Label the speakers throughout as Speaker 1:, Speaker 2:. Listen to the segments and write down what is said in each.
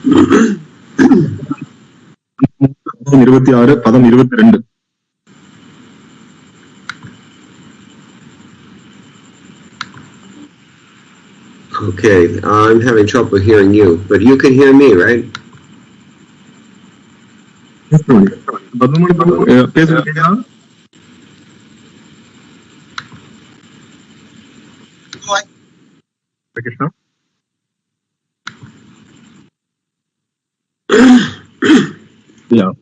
Speaker 1: 26 பதம் 22.
Speaker 2: Okay, I'm having trouble hearing you, but you can hear me, right?
Speaker 1: Yeah.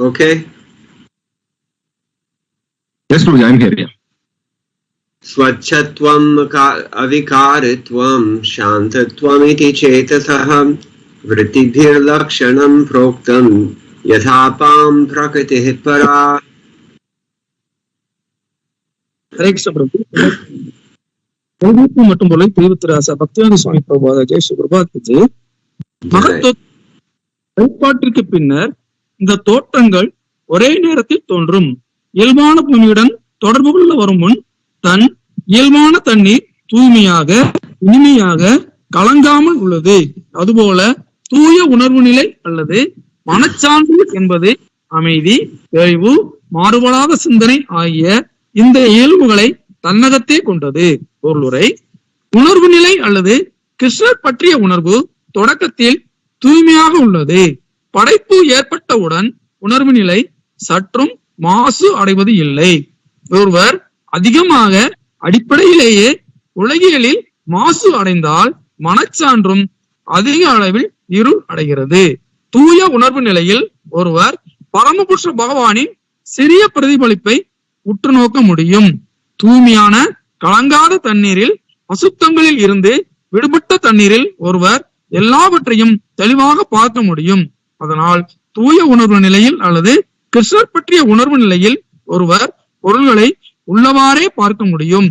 Speaker 2: Okay.
Speaker 1: Yes, Prabhu, I'm here. Yeah.
Speaker 2: Swachhatvam avikaritvam shantatvam iti chetasaham vrittibhir lakshanam proktam yathapam prakritih para.
Speaker 3: Hare Krishna Prabhu. மற்றும் போல தீவிரராசா பக்தியானந்த சுவாமி பிரபுபாத ஜெய் ஸ்ரீ பிரபாத்க்கு மகத்துவத்திற்கு பின்னர் இந்த தோற்றங்கள் ஒரே நேரத்தில் தோன்றும். இயல்பான பூமியுடன் தொடர்பு கொள்ள வரும் முன் தன் இயல்பான தண்ணீர் தூய்மையாக இனிமையாக கலங்காமல் உள்ளது. அதுபோல தூய உணர்வு நிலை அல்லது மனச்சான்று என்பது அமைதி, தெளிவு, மாறுபடாத சிந்தனை ஆகிய இந்த இயல்புகளை தன்னகத்தே கொண்டது. பொருளுரை: உணர்வு நிலை அல்லது கிருஷ்ணர் பற்றிய உணர்வு தொடக்கத்தில் தூய்மையாக உள்ளது. படைப்பு ஏற்பட்டவுடன் உணர்வு நிலை சற்றும் மாசு அடைவது இல்லை. ஒருவர் அதிகமாக அடிப்படையிலேயே உலகியலில் மாசு அடைந்தால் மனச்சான்றும் அதிக அளவில் இருள் அடைகிறது. தூய உணர்வு நிலையில் ஒருவர் பரமபுருஷ பகவானின் சிறிய பிரதிபலிப்பை உற்று நோக்க முடியும். தூய்மையான கலங்காத தண்ணீரில் அசுத்தங்களில் இருந்து விடுபட்ட தண்ணீரில் ஒருவர் எல்லாவற்றையும் தெளிவாக பார்க்க முடியும். அதனால் தூய உணர்வு நிலையில் அல்லது கிருஷ்ணர் பற்றிய உணர்வு நிலையில் ஒருவர் பொருள்களை உள்ளவாறே பார்க்க முடியும்.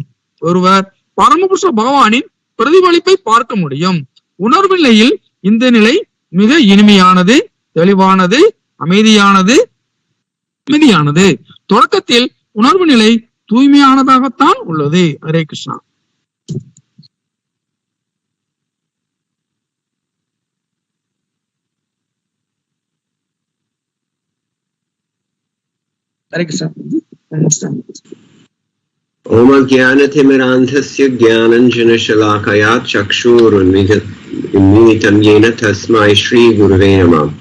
Speaker 3: ஒருவர் பரமபுருஷ பகவானின் பிரதிபலிப்பை பார்க்க முடியும். உணர்வு நிலையில் இந்த நிலை மிக இனிமையானது, தெளிவானது, அமைதியானது. தொடக்கத்தில் உணர்வு நிலை தூய்மையானதாகத்தான் உள்ளது. Hare Krishna. Hare Krishna.
Speaker 2: Om Jnanatimirandhasya Jnananjanashalakaya Chakshurunmilitam Yena Tasmai Shri Gurave Namah.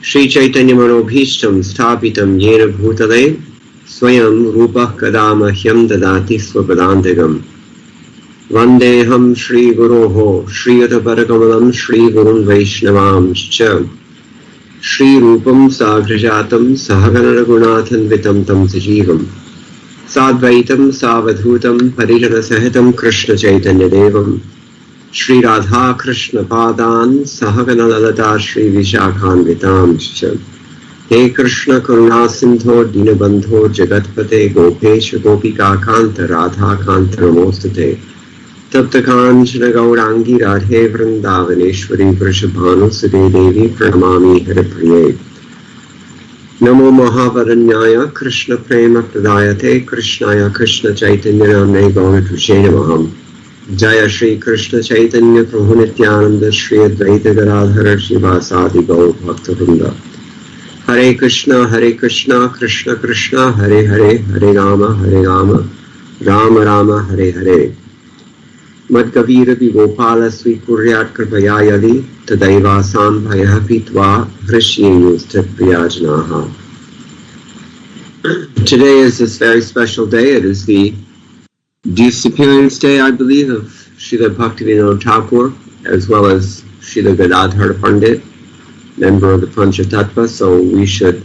Speaker 2: Shri Chaitanya Manobhishtam Sthapitam Yena Bhutale Swayam Rupah Kadamahyam Dadati Swapadandagam. Vandeham Shri Guroho Shri Ataparakamalam Shri Gurun Vaishnavam Cha Shri Rupam Sagrajatam Sahaganaragunathan Vitam Tam Sajivam Sadvaitam Savadhutam Parijana Sahitam Krishna Chaitanya Devam Shri Radha Krishna Padan Sahaganalalata Shri Vishakhan Vitam He Krishna Karuna Sindho Dinabandho Jagatpate Gopesha Gopika Kanta Radha Kanta Namostate Tapta Kanchana Gaurangi Radhe Vrindavaneshwari Vrishabhanu Sade Devi Pranamami Haripriye Namo Mahavaranyaya Krishna Prema Pradayate Krishnaya Krishna Chaitanya Namne Gauratrushe Namaham Jaya Shri Krishna Chaitanya Prabhu Nityananda Shri Advaita Gadadhara Shivasadi Gaur Bhakta-vrinda Hare Krishna Krishna Krishna Hare Hare Hare Rama Rama Rama Hare Hare Madkavira Gopala Sri Kuryat Kripaya Yadi Tadaiva Sambhaya Pitva Hrishyayustat Priyajnaha. Today is this very special day. It is the disappearance day, I believe, of Srila Bhaktivinoda Thakur, as well as Srila Gadadhar Pandit, member of the Panchatattva. So we should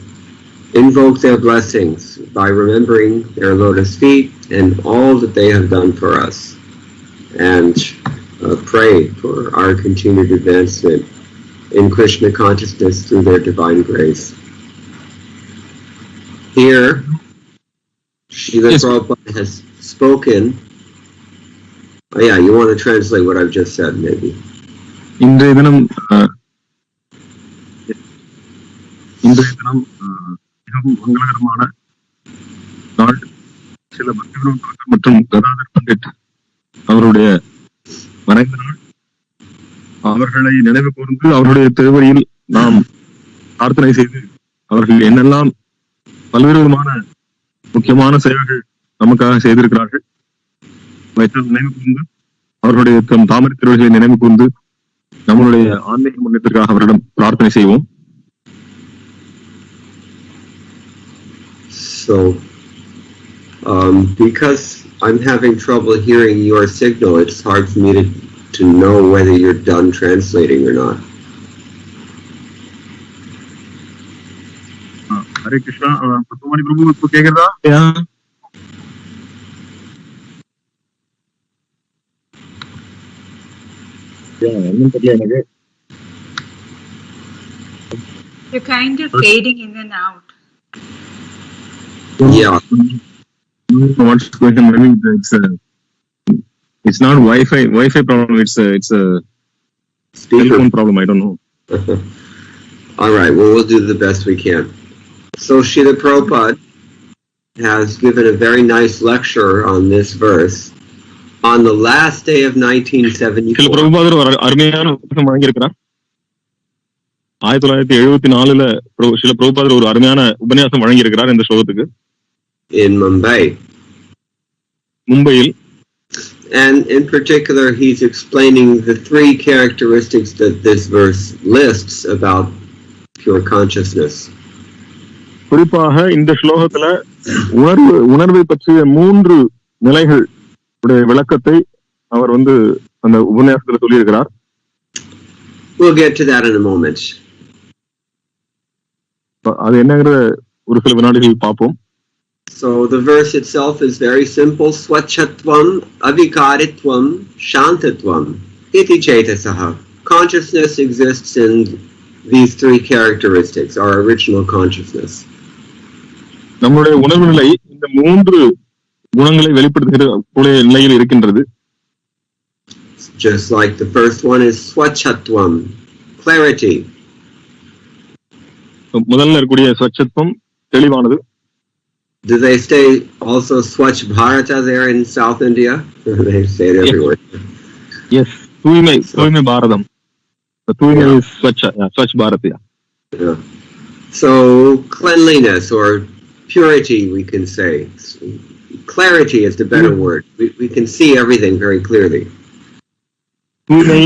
Speaker 2: invoke their blessings by remembering their lotus feet and all that they have done for us, and pray for our continued advancement in Krishna consciousness through their divine grace. Here, Srila Prabhupada has spoken. Oh yeah, you want to translate what I've just said, maybe.
Speaker 1: இன்றைய தினம் மிகவும் மங்களகரமான நாள். சில பக்திவினோத மற்றும் கதாதர் பண்டிட் அவருடைய மறைந்த நாள். அவர்களை நினைவு கூர்ந்து அவருடைய திருவடியில் நாம் பிரார்த்தனை செய்து அவர்கள் என்னெல்லாம் பல்வேறு விதமான முக்கியமான சேவைகள் நமக்காக செய்திருக்கிறார்கள் நினைவு கூர்ந்து அவர்களுடைய தாமரை திருவடிகளை நினைவு கூர்ந்து நம்மளுடைய ஆன்மீக முன்னேற்றத்திற்காக அவரிடம் பிரார்த்தனை செய்வோம்.
Speaker 2: So, because I'm having trouble hearing your signal, it's hard for me to know whether you're done translating or not.
Speaker 1: Hare Krishna, prabhu ko kehra? Yeah.
Speaker 4: You're kind of fading in and out.
Speaker 2: Yeah.
Speaker 1: What's going on? Maybe it's not Wi-Fi problem. It's a telephone problem. I don't know.
Speaker 2: All right. Well, we'll do the best we can. So Srila Prabhupada has given a very nice lecture on this verse on the last day of 1974.
Speaker 1: Srila Prabhupada ஒரு அருமையான உபதேசம் வழங்கியிருக்கிறார். 1974ல ஸ்ரீல பிரபுபாதர் ஒரு அருமையான உபன்யாசம் வழங்கியிருக்கிறார் இந்த ஸ்லோகத்துக்கு.
Speaker 2: In Mumbai.
Speaker 1: மும்பையில்.
Speaker 2: And in particular, he's explaining the three characteristics that this verse lists about pure consciousness.
Speaker 1: குறிப்பாக இந்த ஸ்லோகத்துல உணர்வை பற்றிய 3 நிலைகள் உடைய விளக்கத்தை அவர் அந்த உபன்யாசத்துல சொல்லியிருக்கிறார்.
Speaker 2: We'll get to that in a moment.
Speaker 1: அது என்னங்கறத ஒரு சில வினாடிகளில் பார்ப்போம்.
Speaker 2: So the verse itself is very simple. Swachhatvam, avikaritvam, shantatvam, iti chetasaha. Consciousness exists in these three characteristics, our original consciousness.
Speaker 1: நம்முடைய உணர்வு நிலை இந்த 3 குணங்களை வெளிப்படுத்துகிற நிலையில் இருக்கின்றது.
Speaker 2: Just like the first one is swachatvam, clarity.
Speaker 1: முதல்ல இருக்கக்கூடிய ஸ்வச்சத்துவம் தெளிவானது.
Speaker 2: Do they say also Swachh Bharata there in South India? They say it everywhere.
Speaker 1: Yes, தூய்மை பாரதம். The தூய்மை is Swachh Bharat.
Speaker 2: Yeah. So cleanliness or purity, we can say. Clarity is the better word. We can see everything very clearly.
Speaker 1: தூய்மை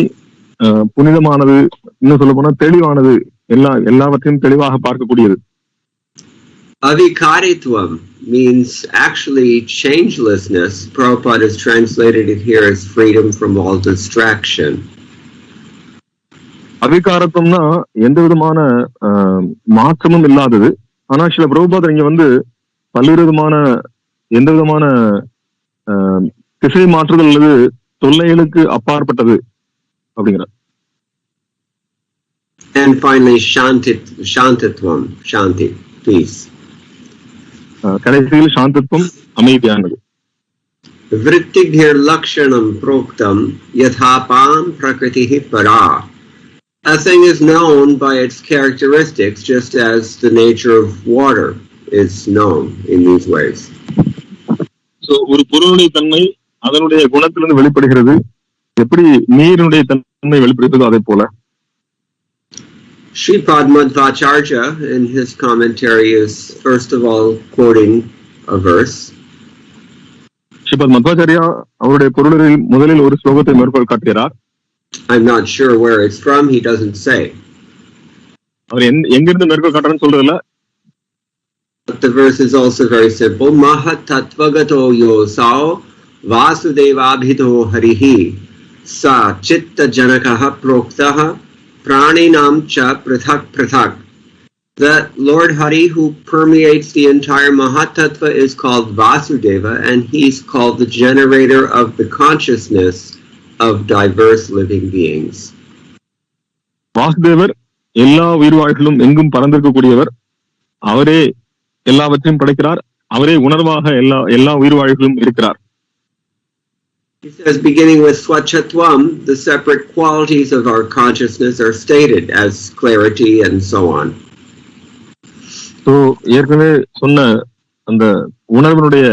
Speaker 1: புனிதமானது, இன்னும் சொல்ல போனா தெளிவானது, எல்லாவற்றையும் தெளிவாக பார்க்கக்கூடியது.
Speaker 2: Avikaritvam means actually changelessness. Prabhupada has translated it here as freedom from all distraction.
Speaker 1: அவிகாரத்துவம்னா எந்த விதமான மாற்றமும் இல்லாதது. ஆனா சில பிரபுபாதர் இங்க பல்வேறு விதமான எந்த விதமான திசை மாற்றுதல் அல்லது தொல்லைகளுக்கு அப்பாற்பட்டது அப்படிங்கிறார்.
Speaker 2: And finally, shantatvam, shanti, peace.
Speaker 1: கடைசியில் சாந்தத்துவம், அமைதியானது.
Speaker 2: Vrittigir lakshanam proktam yathapam prakritihi para. A thing is known by its characteristics, just as the nature of water is known in these ways.
Speaker 1: So, ஒரு பொருளுடைய தன்மை அதனுடைய குணத்திலிருந்து வெளிப்படுகிறது. எப்படி நீரினுடைய தன்மை வெளிப்படுகிறதோ அதே போல.
Speaker 2: Shripad Madhvacharya in his commentary is first of all quoting a verse.
Speaker 1: Shripad Madhvacharya அவருடைய பொருளில் முதலில் ஒரு ஸ்லோகத்தை மேற்கோள் காட்டுகிறார்.
Speaker 2: I'm not sure where it's from, he doesn't say.
Speaker 1: அவர் எங்கிருந்து மேற்கோள் காட்டுறான்னு சொல்றதில்ல.
Speaker 2: But the verse is also very simple. Mahat tattvagato yosao vasudevabhito harihi sa chitta janakaha proktaha praninam cha prathak prathak. The Lord Hari who permeates the entire Mahatattva is called Vasudeva, and he's called the generator of the consciousness of diverse living beings.
Speaker 1: Vasudevar எல்லா உயிர்வாழ்களும் எங்கும் பறந்திருக்கக்கூடியவர். அவரே எல்லாவற்றையும் படைக்கிறார். அவரே உணர்வாக எல்லா உயிர்வாழ்களும் இருக்கிறார்.
Speaker 2: He says, beginning with Swachatvam, the separate qualities of our consciousness are stated as clarity and so on.
Speaker 1: So, ஏற்கனவே சொன்ன அந்த உணர்வினுடைய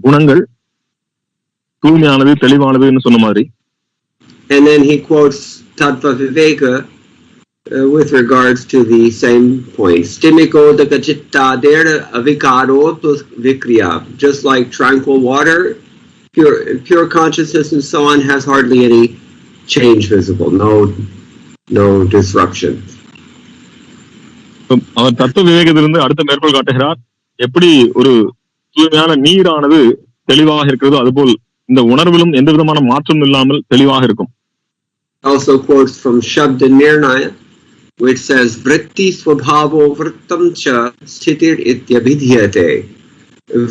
Speaker 1: குணங்கள் தூய்மையானது, தெளிவானதுன்னு சொன்ன மாதிரி.
Speaker 2: And then he quotes tattva viveka with regards to the same point. Stimiko dakachitta dera avikaro plus vikriya. Just like tranquil water, pure consciousness and so on has hardly any change visible, no disruption.
Speaker 1: அவர் தத்துவ விவேகத்திலிருந்து அடுத்த மேற்கோள் காட்டுகிறார். எப்படி ஒரு தூய்மையான நீரானது தெளிவாக இருக்கிறதோ அதுபோல் இந்த உணர்விலும் எந்த விதமான மாற்றம் இல்லாமல் தெளிவாக இருக்கும்.
Speaker 2: Also quotes from Shabda Nirnaya, which says vritti swabhavo vrittam cha sthitir ityabhidhyate.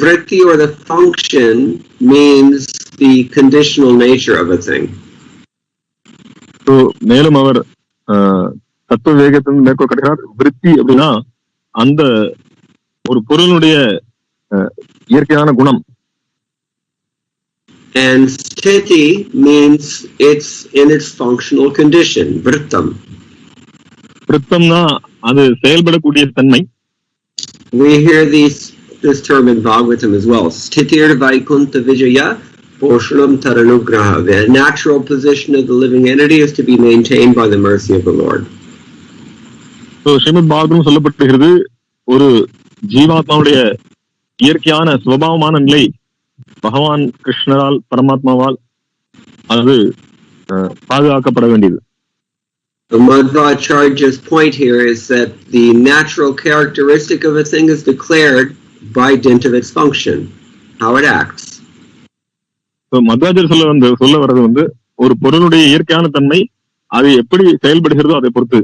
Speaker 2: Vritti, or the function, means the conditional nature of a thing.
Speaker 1: So மேலும் அவர் தத்துவ விவேகத்திலிருந்து மேற்கோள் காட்டுகிறார். விருத்தி அப்படின்னா அந்த ஒரு பொருளுடைய இயற்கையான குணம்.
Speaker 2: And sthiti means it's in its functional condition, vrittam.
Speaker 1: விருத்தம்னா அது செயல்படக்கூடிய தன்மை.
Speaker 2: We hear this term in Bhagavatam as well. Sthitir vaikunta vijaya poshanam taranugraha. The natural position of the living entity is to be maintained by the mercy of the Lord.
Speaker 1: So Srimad Bhagavatam சொல்லப்பட்டிருக்கிறது, ஒரு ஜீவாத்மாவுடைய இயற்கையான சுபாவமான நிலை பகவான் கிருஷ்ணரால் பரமாத்மாவால் அது பாதுகாக்கப்பட வேண்டியது.
Speaker 2: The Madhvacharya's point here is that the natural characteristic of a thing is declared by dint of its function, how it acts.
Speaker 1: So Madhvacharya சொல்ல வர்றது ஒரு பொருளுடைய இயற்கையான தன்மை அது எப்படி செயல்படுகிறதோ அதை பொறுத்து.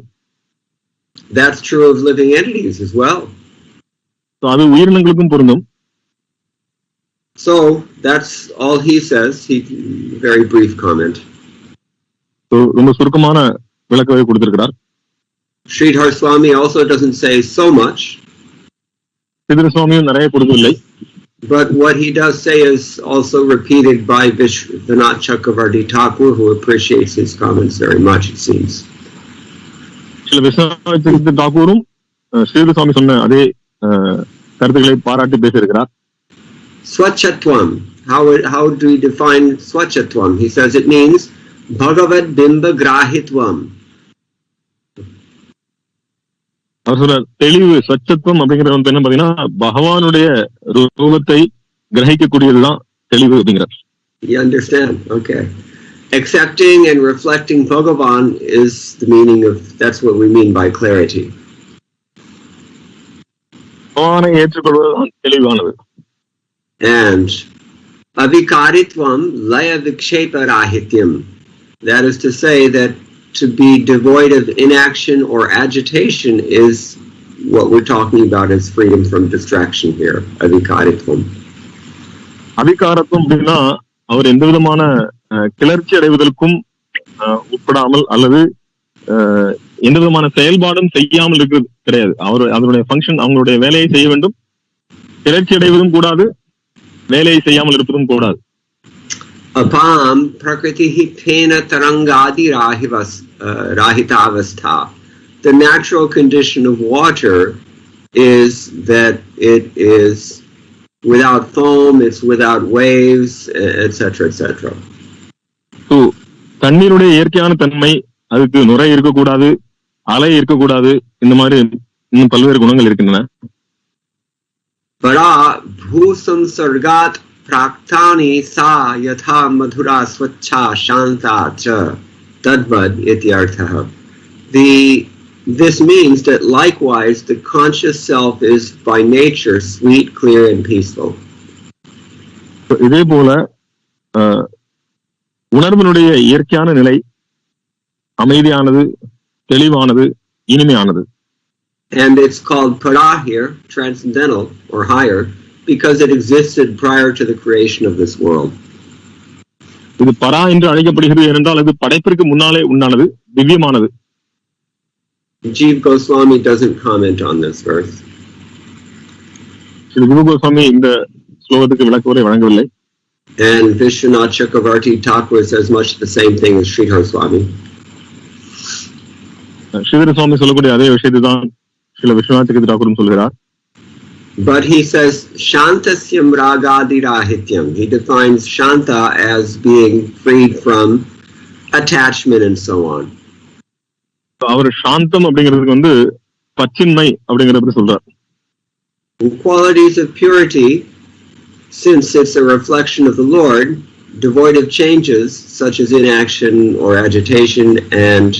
Speaker 2: That's true of living entities as well.
Speaker 1: So அது உயிரினங்களுக்கும் பொருந்தும்.
Speaker 2: So that's all he says. Very brief comment.
Speaker 1: So ரொம்ப சுருக்கமான விளக்கத்தை கொடுத்திருக்கிறார்.
Speaker 2: Sridhar Swami also doesn't say so much.
Speaker 1: Sridhar Swamiயும் நிறைய கொடுக்கவில்லை.
Speaker 2: But what he does say is also repeated by Vishwanath Chakravarti Thakur, who appreciates his comments very much, it seems.
Speaker 1: சில விஸ்வநாத் தாக்கூரும் ஸ்ரீதர் சுவாமி சொன்ன அதே கருத்துக்களை பாராட்டி பேசியிருக்கிறார்.
Speaker 2: Swachatvam. How do we define Swachatvam? He says it means Bhagavat Bimba Grahitvam.
Speaker 1: அவர் சொல்ற தெளிவு ஸ்வச்சத்துவம் அப்படிங்கிறது என்ன பாத்தீங்கன்னா பகவானுடைய ரூபத்தை கிரகிக்கக்கூடியதுதான் தெளிவு அப்படிங்கிறார்.
Speaker 2: You understand? Okay. Accepting and reflecting Bhagavan is the meaning of, that's what we mean by clarity.
Speaker 1: பகவானை ஏற்றுக்கொள்வதுதான் தெளிவானது.
Speaker 2: And avikaritvam laya vikshepa rahityam. That is to say that to be devoid of inaction or agitation is what we're talking about as freedom from distraction here. Avikaritvam.
Speaker 1: அவிகாரத்துவம் அப்படின்னா அவர் எந்த விதமான கிளர்ச்சி அடைவதற்கும் உட்படாமல் அல்லது எந்த விதமான செயல்பாடும் செய்யாமல் இருக்கிறது கிடையாது. அதனுடைய ஃபங்க்ஷன் அவங்களுடைய வேலையை செய்ய வேண்டும், கிளர்ச்சி அடைவதும் கூடாது, வேலையை செய்யாமல் இருப்பதும் கூடாது.
Speaker 2: Apam prakritihi pena tarangadi rahitavastha. The natural condition of water is that it is without foam, it's without waves, etc., etc.
Speaker 1: So, தண்ணீருடைய இயற்கையான தன்மை அதுக்கு நுரை இருக்கக்கூடாது, அலை இருக்கக்கூடாது, இந்த மாதிரி இன்னும் பல்வேறு குணங்கள் இருக்கின்றன.
Speaker 2: Para bhusam sargat praktani sa yatha madhura swachha shanta cha tadvad ityartha. This means that likewise the conscious self is by nature sweet, clear and peaceful.
Speaker 1: இதே போல உணர்வினுடைய இயற்கையான நிலை அமைதியானது, தெளிவானது, இனிமையானது.
Speaker 2: And it's called para here, transcendental or higher, because it existed prior to the creation of this world.
Speaker 1: இது பரா என்று அழைக்கப்படுகிறது ஏனென்றால் அது படைப்பிற்கு முன்னாலே உண்டானது, திவ்யமானது.
Speaker 2: Jiva Goswami doesn't comment on this verse.
Speaker 1: Sri ஜீவ கோஸ்வாமி இந்த ஸ்லோகத்துக்கு விளக்குவரை வழங்கவில்லை.
Speaker 2: And Vishwanath Chakravarti Thakur says much the same thing as Sridhar Swami.
Speaker 1: Sridhara சுவாமி சொல்லக்கூடிய அதே விஷயத்தை தான் ஸ்ரீ விஸ்வநாத் சக்கரவர்த்தி தாக்கூரும் சொல்கிறார்.
Speaker 2: But he says Shantasyam Ragadi Rahityam. He defines Shanta as being freed from attachment and so on.
Speaker 1: அவர் சாந்தம் அப்படிங்கிறதுக்கு வந்து பச்சின்மை அப்படிங்கிறத சொல்றார்.
Speaker 2: Qualities of purity, since it's a reflection of the Lord, devoid of changes such as inaction or agitation, and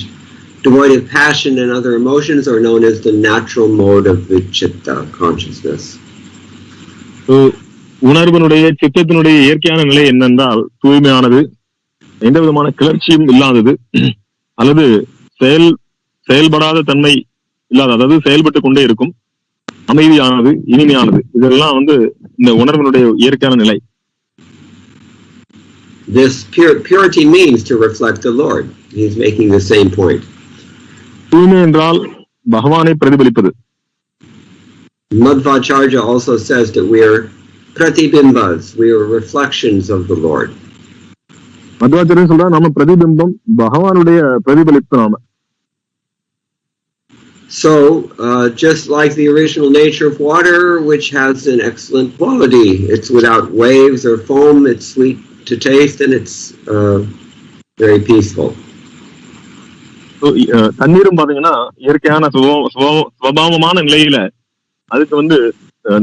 Speaker 2: devoid of passion and other emotions, are known as the natural mode of the chitta consciousness.
Speaker 1: உணர்வனுடைய சித்தத்தினுடைய இயற்கையான நிலை என்னென்றால் தூய்மையானது, எந்த விதமான கிளர்ச்சியும் இல்லாதது, அல்லது செயல்படாத தன்மை இல்லாத, அதாவது செயல்பட்டு கொண்டே இருக்கும், அமைதியானது, இனிமையானது. இதெல்லாம் வந்து இந்த உணர்வனுடைய இயற்கையான நிலை.
Speaker 2: This purity means to reflect the Lord. He is making the same point.
Speaker 1: தூய்மை என்றால் பகவானை பிரதிபலிப்பது.
Speaker 2: Madhvacharya also says that we are pratibimbas, we are reflections of the Lord.
Speaker 1: Madhvacharya சொல்றா நம்ம பிரதிபிம்பம், பகவானுடைய பிரதிபலிப்பு நாம.
Speaker 2: So, just like the original nature of water, which has an excellent quality, it's without waves or foam, it's sweet to taste, and it's very peaceful.
Speaker 1: தண்ணீரும் பாத்தீங்கன்னா இயற்கையான சுபாவமான நிலையில அதுக்கு வந்து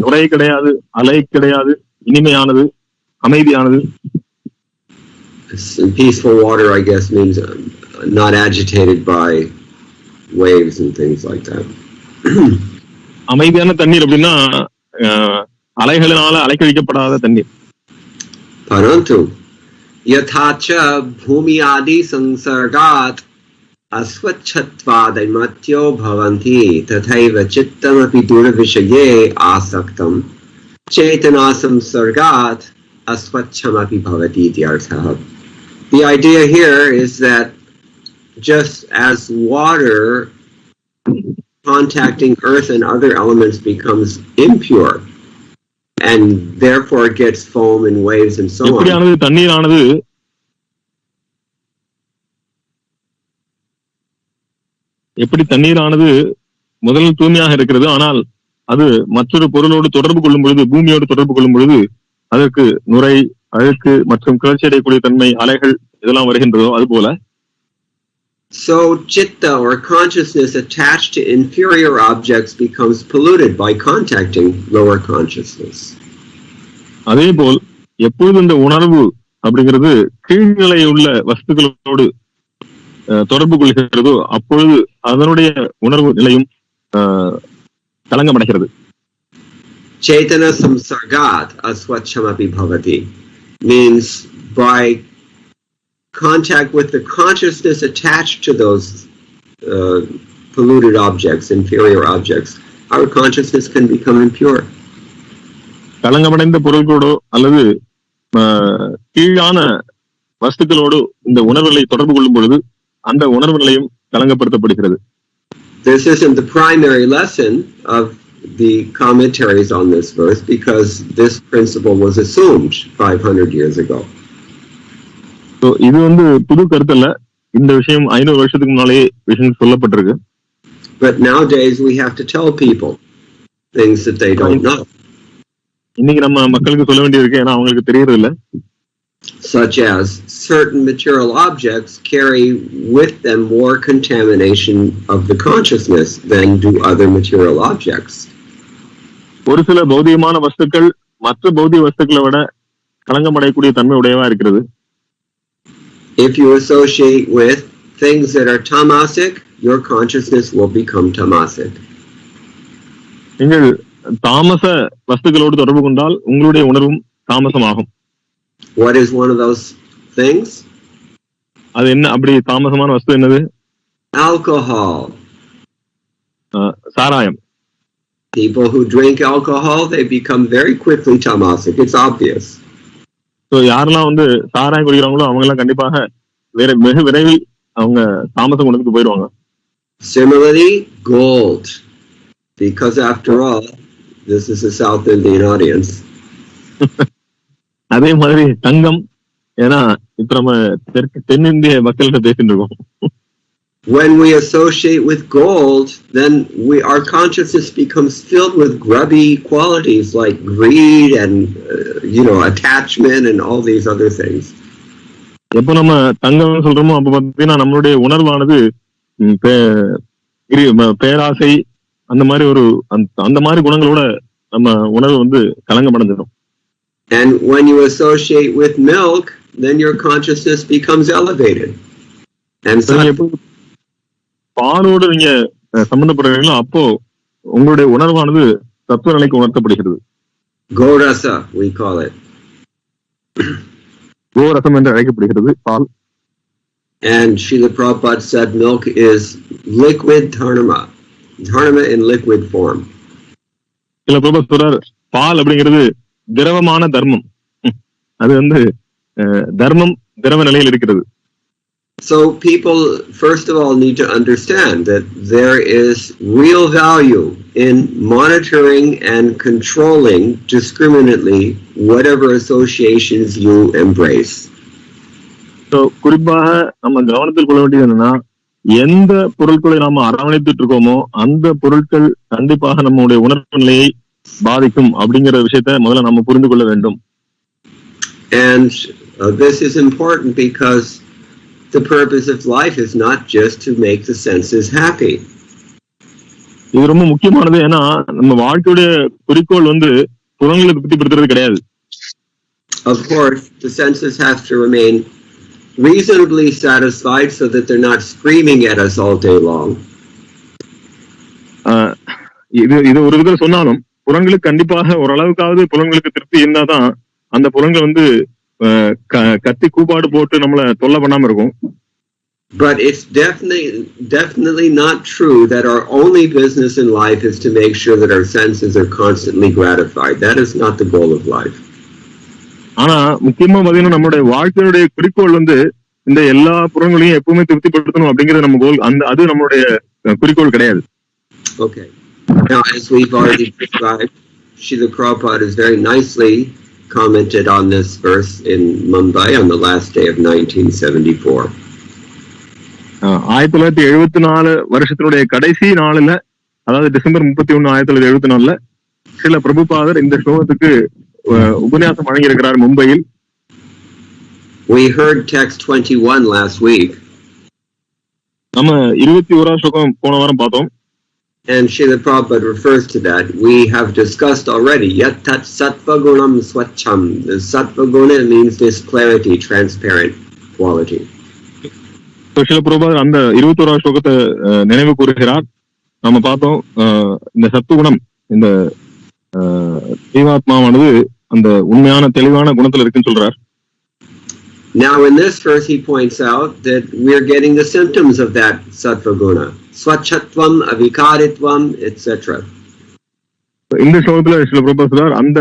Speaker 1: நுரை கிடையாது, அலை கிடையாது, இனிமையானது, அமைதியானது.
Speaker 2: Peaceful water, I guess, means not agitated by waves and things like that.
Speaker 1: அமைதியான தண்ணீர் அப்படின்னா அலைகளினால அலைக்கழிக்கப்படாத தண்ணீர்.
Speaker 2: Parantu yathacha bhumi adi sansargat asvachhatvadatmatyo bhavanti tathaiva chittamapi durvishaye asaktam chetanasam sargat asvachamapi bhavati ityartha. The idea here is that just as water contacting earth and other elements becomes impure and therefore gets foam and waves and so on.
Speaker 1: தண்ணீரானது எப்படி தண்ணீரானது முதலில் தூய்மையாக இருக்கிறது, ஆனால் அது மற்றொரு பொருளோடு தொடர்பு கொள்ளும் பொழுது, பூமியோடு தொடர்பு கொள்ளும் பொழுது அதற்கு நுரை, அழுக்கு மற்றும் கிளர்ச்சி அடையக்கூடிய தன்மை, அலைகள் இதெல்லாம் வருகின்றதோ அதுபோல.
Speaker 2: So chitta or consciousness attached to inferior objects becomes polluted by contacting lower consciousness.
Speaker 1: அதேபோல் எப்பொழுது இந்த உணர்வு அப்படிங்கிறது கீழ்நிலை உள்ள வஸ்துக்களோடு தொடர்பு கொள்கிறதோ அப்பொழுது அதனுடைய உணர்வு நிலையும் களங்கமடைகிறது.
Speaker 2: Chaitana samsargat asvachamapi bhavati means by contact with the consciousness attached to those polluted objects, inferior objects, our consciousness can become impure.
Speaker 1: களங்கமடைந்த பொருள்களோடு அல்லது கீழான வஸ்துக்களோடு இந்த உணர்வுகளை தொடர்பு கொள்ளும் பொழுது அந்த உணர்வு நிலையும் களங்கப்படுத்தப்படுகிறது.
Speaker 2: This isn't the primary lesson of the commentaries on this verse because this principle was assumed 500 years ago.
Speaker 1: இது வந்து புது கருத்து இல்ல, இந்த விஷயம் 500 வருஷத்துக்கு முன்னாலே விஷயம் சொல்லப்பட்டிருக்கு.
Speaker 2: But nowadays we have to tell people things that they don't know.
Speaker 1: இன்னைக்கு நம்ம மக்களுக்கு சொல்ல வேண்டியிருக்கு, ஏன்னா அவங்களுக்கு தெரியறது இல்ல.
Speaker 2: Such as certain material objects carry with them more contamination of the consciousness than do other material objects.
Speaker 1: ஒரு சில பௌதிகமான வஸ்துக்கள் மற்ற பௌதிக வஸ்துக்களை விட களங்கமடையக்கூடிய தன்மை உடையவா இருக்கிறது.
Speaker 2: If you associate with things that are tamasic, your consciousness will become tamasic.
Speaker 1: நீங்கள் தாமச வஸ்துக்களோடு தொடர்பு கொண்டால் உங்களுடைய உணர்வும் தாமசமாகும்.
Speaker 2: What is one of those things?
Speaker 1: அது என்ன அப்படி தாமசமான வஸ்து என்னது?
Speaker 2: Alcohol.
Speaker 1: சாராயம்.
Speaker 2: People who drink alcohol, they become very quickly tamasic. It's obvious.
Speaker 1: So யாரெல்லாம் வந்து சாராயம் குடிக்கிறாங்களோ அவங்க எல்லாம் கண்டிப்பாக வெகு விரைவில் அவங்க தாமச குணத்துக்கு போயிடுவாங்க.
Speaker 2: Similarly, gold. Because after all, this is a South Indian audience.
Speaker 1: அதே மாதிரி தங்கம், ஏன்னா இப்ப நம்ம தென்னிந்திய மக்கள்கிட்ட பேசிட்டு இருக்கோம்.
Speaker 2: When we associate with gold, then our consciousness becomes filled with grubby qualities like greed and attachment and all these other things.
Speaker 1: எப்ப நம்ம தங்கம் சொல்றோமோ அப்ப பாத்தீங்கன்னா நம்மளுடைய உணர்வானது பேராசை அந்த மாதிரி ஒரு அந்த மாதிரி குணங்களோட நம்ம உணர்வு வந்து கலங்கமடைஞ்சிடும்.
Speaker 2: And when you associate with milk, then your consciousness becomes elevated. And so
Speaker 1: பாலோடு நீங்க சம்பந்தப்படுறீங்களோ அப்போ உங்களுடைய உணர்வானது தத்துவ நிலைக்கு உணர்த்தப்படுகிறது.
Speaker 2: Gorasa, we call it.
Speaker 1: கோரசம் என்று அழைக்கப்படுகிறது பால்.
Speaker 2: And Srila Prabhupada said milk is liquid dharma. Dharma in liquid form.
Speaker 1: சில பிரபுபாத் சொல்றார் பால் அப்படிங்கிறது திரவமான தர்மம். அது வந்து தர்மம் திரவ நிலையில் இருக்கிறது.
Speaker 2: So people first of all need to understand that there is real value in monitoring and controlling discriminately whatever associations you embrace.
Speaker 1: So குறிப்பாக நம்ம கவனத்தில் கொள்ள வேண்டியது என்னன்னா, எந்த பொருட்களை நாம அரவணைத்துட்டு இருக்கோமோ அந்த பொருட்கள் கண்டிப்பாக நம்முடைய உணர்வு நிலையை பாதிக்கும் அப்படிங்கிற விஷயத்தை முதல்ல நம்ம புரிந்து கொள்ள வேண்டும்.
Speaker 2: And this is important because the purpose of life is not just to make the senses happy.
Speaker 1: இது ரொம்ப முக்கியமானது. ஏன்னா நம்ம வாழ்க்கையுடைய குறிக்கோள் வந்து புறங்களை திருப்திப்படுத்துறது கிடையாது.
Speaker 2: Of course, the senses have to remain reasonably satisfied so that they're not screaming at us all day long.
Speaker 1: இது ஒரு விதம் சொன்னாலும் புறங்களுக்கு கண்டிப்பாக ஓரளவுக்காவது புறங்களுக்கு திருப்தி இருந்தாதான் அந்த புறங்கள் வந்து கத்தி கூப்பாடு போட்டு நம்மள தொல்லை பண்ணாம இருக்கும்.
Speaker 2: But it's definitely not true that our only business in life is to make sure that our senses are constantly gratified. That is not the goal of life.
Speaker 1: ஆனா முக்கியமா பாத்தீங்கன்னா நம்மளுடைய வாழ்க்கையுடைய குறிக்கோள் வந்து இந்த எல்லா புறங்களையும் எப்பவுமே திருப்திப்படுத்தணும் அப்படிங்கிறது நம்ம கோல். அது நம்மளுடைய குறிக்கோள் கிடையாது.
Speaker 2: Okay. Now, as we've already described, Srila Prabhupada has very nicely commented on this verse in Mumbai on the last day of 1974.
Speaker 1: 1974 வருஷத்தினுடைய கடைசி நாளில, அதாவது டிசம்பர் 31, 1974 ஸ்ரீல பிரபுபாதர் இந்த ஸ்லோகத்துக்கு உபன்யாசம் வழங்கியிருக்கிறார் மும்பையில்.
Speaker 2: We heard text 21 last week.
Speaker 1: நம்ம 21ஆம் ஸ்லோகம் போன வாரம் பார்த்தோம்.
Speaker 2: And Srila Prabhupada refers to that. We have discussed already. Yat tat sattva gunam swachham. The sattva guna means this clarity, transparent quality.
Speaker 1: Srila பிரபுபாதர் அந்த 21ஆம் ஸ்லோகத்தை நினைவு கூறுகிறார். நம்ம பார்த்தோம் இந்த சத்துவகுணம், இந்த ஜீவாத்மாவானது அந்த உண்மையான தெளிவான குணத்துல இருக்குன்னு சொல்றார்.
Speaker 2: Now in this verse he points out that we are getting the symptoms of that sattva guna. Swachhatvam, avikaritvam, etc.
Speaker 1: இந்த ஸ்லோகத்துல ஸ்ரீல பிரபுபாதர் சொல்றார் அந்த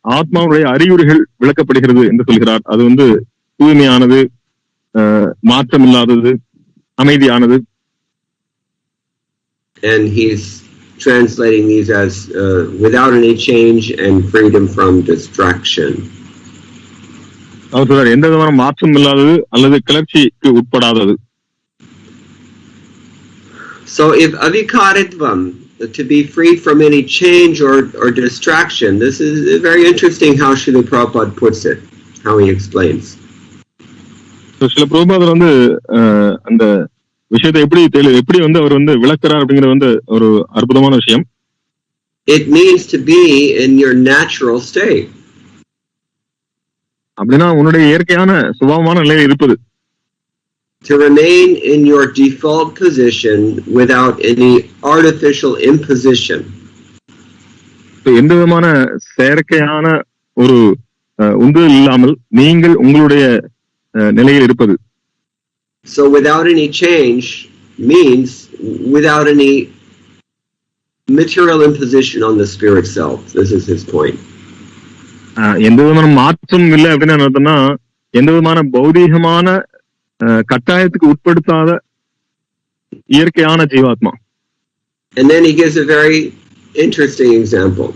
Speaker 1: ஆத்மாவுடைய அறிகுறிகள் விளக்கப்படுகிறது என்று சொல்கிறார். அது வந்து தூய்மையானது, மாற்றம் இல்லாதது, அமைதியானது.
Speaker 2: And he's translating these as without any change and freedom from distraction.
Speaker 1: அவர் சொல்றார் எந்த விதமான மாற்றம் இல்லாதது அல்லது கிளர்ச்சிக்கு உட்படாதது.
Speaker 2: So if avikaritvam, to be freed from any change or distraction, this is very interesting how Srila Prabhupada puts it, how he explains.
Speaker 1: Srila பிரபுபாதர் வந்து அந்த விஷயத்தை எப்படி வந்து அவர் வந்து விளக்குறார் அப்படிங்கிறது வந்து ஒரு அற்புதமான விஷயம்.
Speaker 2: It means to be in your natural state.
Speaker 1: அப்படின்னா உன்னுடைய இயற்கையான சுபாவமான நிலையில் இருப்பது.
Speaker 2: To remain in your default position without any artificial imposition.
Speaker 1: எந்த விதமான செயற்கையான ஒரு உந்துதல் இல்லாமல் நீங்கள் உங்களுடைய நிலையில் இருப்பது.
Speaker 2: So without any change means without any material imposition on the spirit self. This is his point.
Speaker 1: எந்த விதமான மாற்றம் இல்லை அப்படின்னு அர்த்தம்னா எந்த விதமான பௌதீகமான கட்டாயத்துக்கு உட்படுத்தாத இயற்கையான ஜீவாத்மா.
Speaker 2: And then he gives a very interesting example.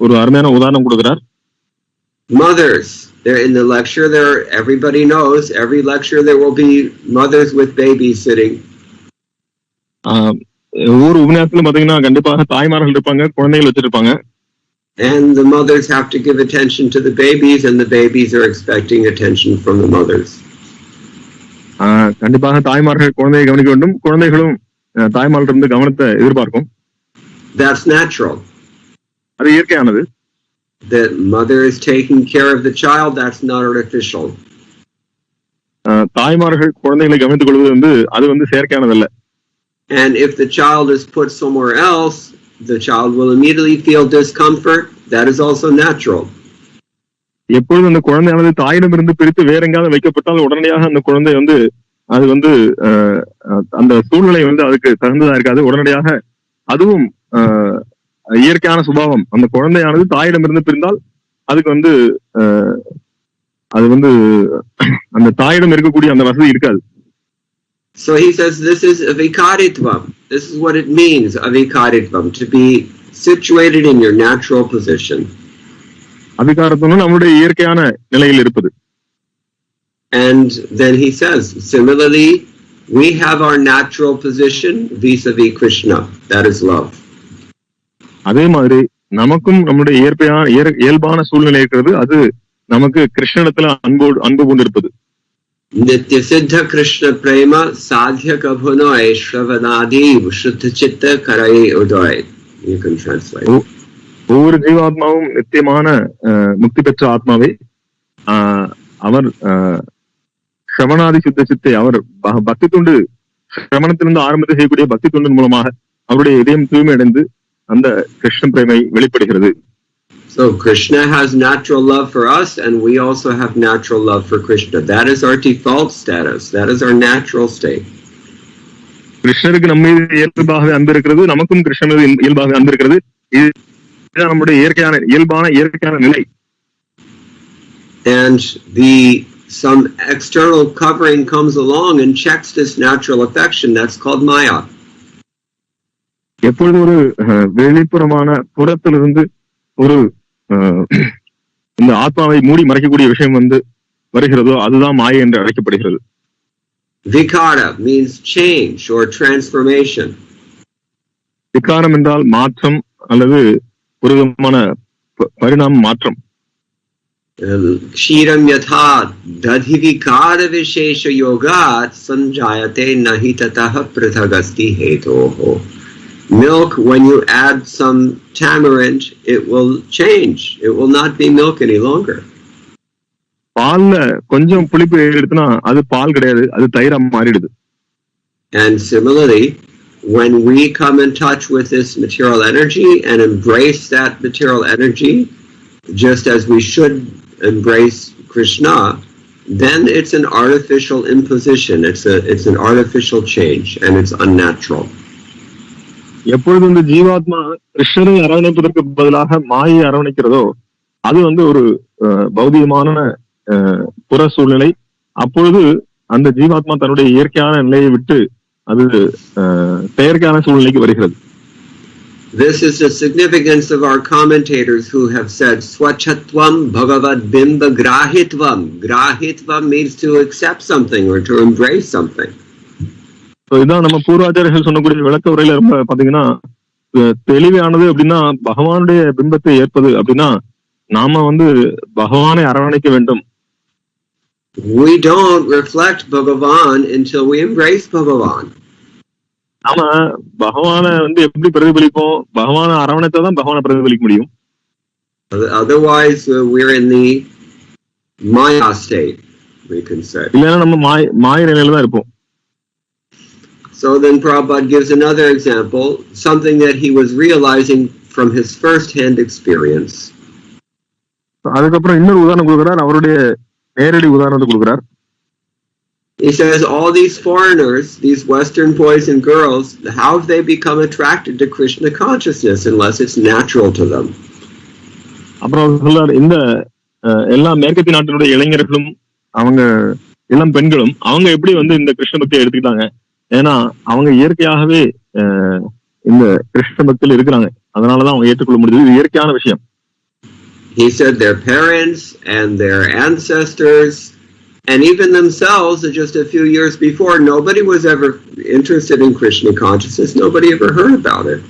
Speaker 1: ஒரு அருமையான உதாரணம் கொடுக்கிறார்.
Speaker 2: Mothers, they're in the lecture there, everybody knows every lecture there will be mothers with babies sitting.
Speaker 1: ஒவ்வொரு உபன்யாசத்திலும் பாத்தீங்கன்னா கண்டிப்பாக தாய்மார்கள் இருப்பாங்க, குழந்தைகள் வச்சிருப்பாங்க.
Speaker 2: And the mothers have to give attention to the babies and the babies are expecting attention from the mothers.
Speaker 1: கண்டிப்பாக தாய்மார்கள் குழந்தையை கவனிக்க வேண்டும், குழந்தைகளும் தாய்மார்கிட்ட இருந்து கவனத்தை எதிர்பார்க்கும்.
Speaker 2: That's natural.
Speaker 1: அது இயற்கையானது.
Speaker 2: The mother is taking care of the child, that's not artificial.
Speaker 1: தாய்மார்கள் குழந்தைகளை கவனித்துக் கொள்வது அது செயற்கையானதல்ல.
Speaker 2: And if the child is put somewhere else, the child will immediately feel discomfort. That is also natural.
Speaker 1: எப்பொழுது அந்த குழந்தையானது தாயிடமிருந்து பிரித்து வேற எங்காவது வைக்கப்பட்டால் உடனடியாக அந்த குழந்தை அது அந்த சூழ்நிலை அதுக்கு தகுந்ததா இருக்காது. உடனடியாக அதுவும் இயற்கையான சுபாவம். அந்த குழந்தையானது தாயிடமிருந்து பிரிந்தால் அதுக்கு அது அந்த தாயிடம் இருக்கக்கூடிய அந்த வசதி இருக்காது.
Speaker 2: So he says this is avikaritvam. This is what it means, avikaritvam, to be situated in your natural position.
Speaker 1: அவிகாரத்துவம் நம்முடைய இயற்கையான நிலையில் இருப்பது.
Speaker 2: And then he says, similarly, we have our natural position vis-a-vis Krishna. That is love.
Speaker 1: அதே மாதிரி நமக்கும் நம்முடைய இயல்பான சூழ்நிலை இருக்கிறது. அது நமக்கு கிருஷ்ணனிடத்துல அன்பு கொண்டிருப்பது.
Speaker 2: Nitya siddha Krishna prema sadhya kabhunoy shravanadi shuddha chitta karai udoy. You can translate.
Speaker 1: ஒவ்வொரு ஜீவாத்மாவும் நித்தியமான முக்தி பெற்ற ஆத்மாவை அவர் ஸ்ரவணாதி சுத்த சித்தை அவர் பக்தி தொண்டு ஸ்ரவணத்திலிருந்து ஆரம்பத்தை செய்யக்கூடிய பக்தி தொண்டின் மூலமாக அவருடைய இதயம் தூய்மை அடைந்து அந்த கிருஷ்ண பிரேமை வெளிப்படுகிறது.
Speaker 2: So Krishna has natural love for us, and we also have natural love for Krishna. That is our default status. That is our natural state.
Speaker 1: கிருஷ்ணருக்கு நம்ம மீது இயல்பாகவே அன்பு இருக்கிறது, நமக்கும் கிருஷ்ணன் மீது இயல்பாகவே அன்பு இருக்கிறது. இதுதான் நம்முடைய இயற்கையான நிலை.
Speaker 2: And some external covering comes along and checks this natural affection. That's called Maya.
Speaker 1: எப்பொழுது ஒரு வெளிப்புறமான புறத்திலிருந்து ஒரு இந்த ஆத்மாவை மூடி மறைக்கக்கூடிய விஷயம் வருகிறதோ அதுதான் மாயை என்று அழைக்கப்படுகிறது.
Speaker 2: Vikara means change or transformation.
Speaker 1: விகாரம் என்றால் மாற்றம் அல்லது ஒரு விதமான பரிணாம மாற்றம்.
Speaker 2: Kshiram yatha dadhi vikara vishesha yogat sanjayate nahi tatah prithagasti hetoho. Milk, when you add some tamarind, it will change. It will not be milk any longer.
Speaker 1: பால்ல கொஞ்சம் புளிப்பு எடுத்துனா அது பால் கிடையாது, அது தயிரா மாறிடுது.
Speaker 2: And similarly, when we come in touch with this material energy and embrace that material energy, just as we should embrace Krishna, then it's an artificial imposition. It's an artificial change, and it's unnatural.
Speaker 1: எப்பொழுது இந்த ஜீவாத்மா கிருஷ்ணரை அரவணைப்பதற்கு பதிலாக மாயை அரவணைக்கிறதோ அது ஒரு பௌதிகமான புற சூழ்நிலை. அப்பொழுது அந்த ஜீவாத்மா தன்னுடைய இயற்கையான நிலையை விட்டு அது செயற்கையான சூழ்நிலைக்கு வருகிறது.
Speaker 2: This is the significance of our commentators who have said swachatvam bhagavad bimba grahitvam. Grahitvam means to accept something or to embrace something.
Speaker 1: இதான் நம்ம பூர்வாச்சாரியர்கள் சொன்னக்கூடிய விளக்க உரையில ரொம்ப பாத்தீங்கன்னா தெளிவானது. அப்படின்னா பகவானுடைய பிம்பத்தை ஏற்பது அப்படின்னா நாம பகவானை அரவணைக்க வேண்டும்.
Speaker 2: We don't reflect Bhagavan until we embrace Bhagavan.
Speaker 1: நாம பகவானை எப்படி பிரதிபலிப்போம்? பகவானை அரவணைத்தான் பகவானை பிரதிபலிக்க முடியும்.
Speaker 2: Otherwise we're in the Maya state, we can say.
Speaker 1: இல்லைன்னா நம்ம மாய நிலையில தான் இருப்போம்.
Speaker 2: So then Prabhupada gives another example, something that he was realizing from his first-hand experience.
Speaker 1: அதுக்கப்புறம் இன்னொரு உதாரணம் கொடுக்கிறார், அவருடைய நேரடி உதாரணத்தை கொடுக்கிறார்.
Speaker 2: He says all these foreigners, these Western boys and girls, how have they become attracted to Krishna consciousness unless it's natural to them?
Speaker 1: அப்புறம் சொல்றார், இந்த எல்லா மேற்கத்திய நாட்டினுடைய இளைஞர்களும் அவங்க இளம் பெண்களும் அவங்க எப்படி இந்த கிருஷ்ண பக்தியை எடுத்துக்கிட்டாங்க? ஏன்னா அவங்க இயற்கையாகவே இந்த கிருஷ்ண பக்தியில் இருக்கிறாங்க, அதனாலதான் அவங்க ஏற்றுக்கொள்ள முடியுது. இது இயற்கையான விஷயம்.
Speaker 2: He said their parents and their ancestors and even themselves just a few years before, nobody was ever interested in Krishna consciousness. Nobody ever heard about it.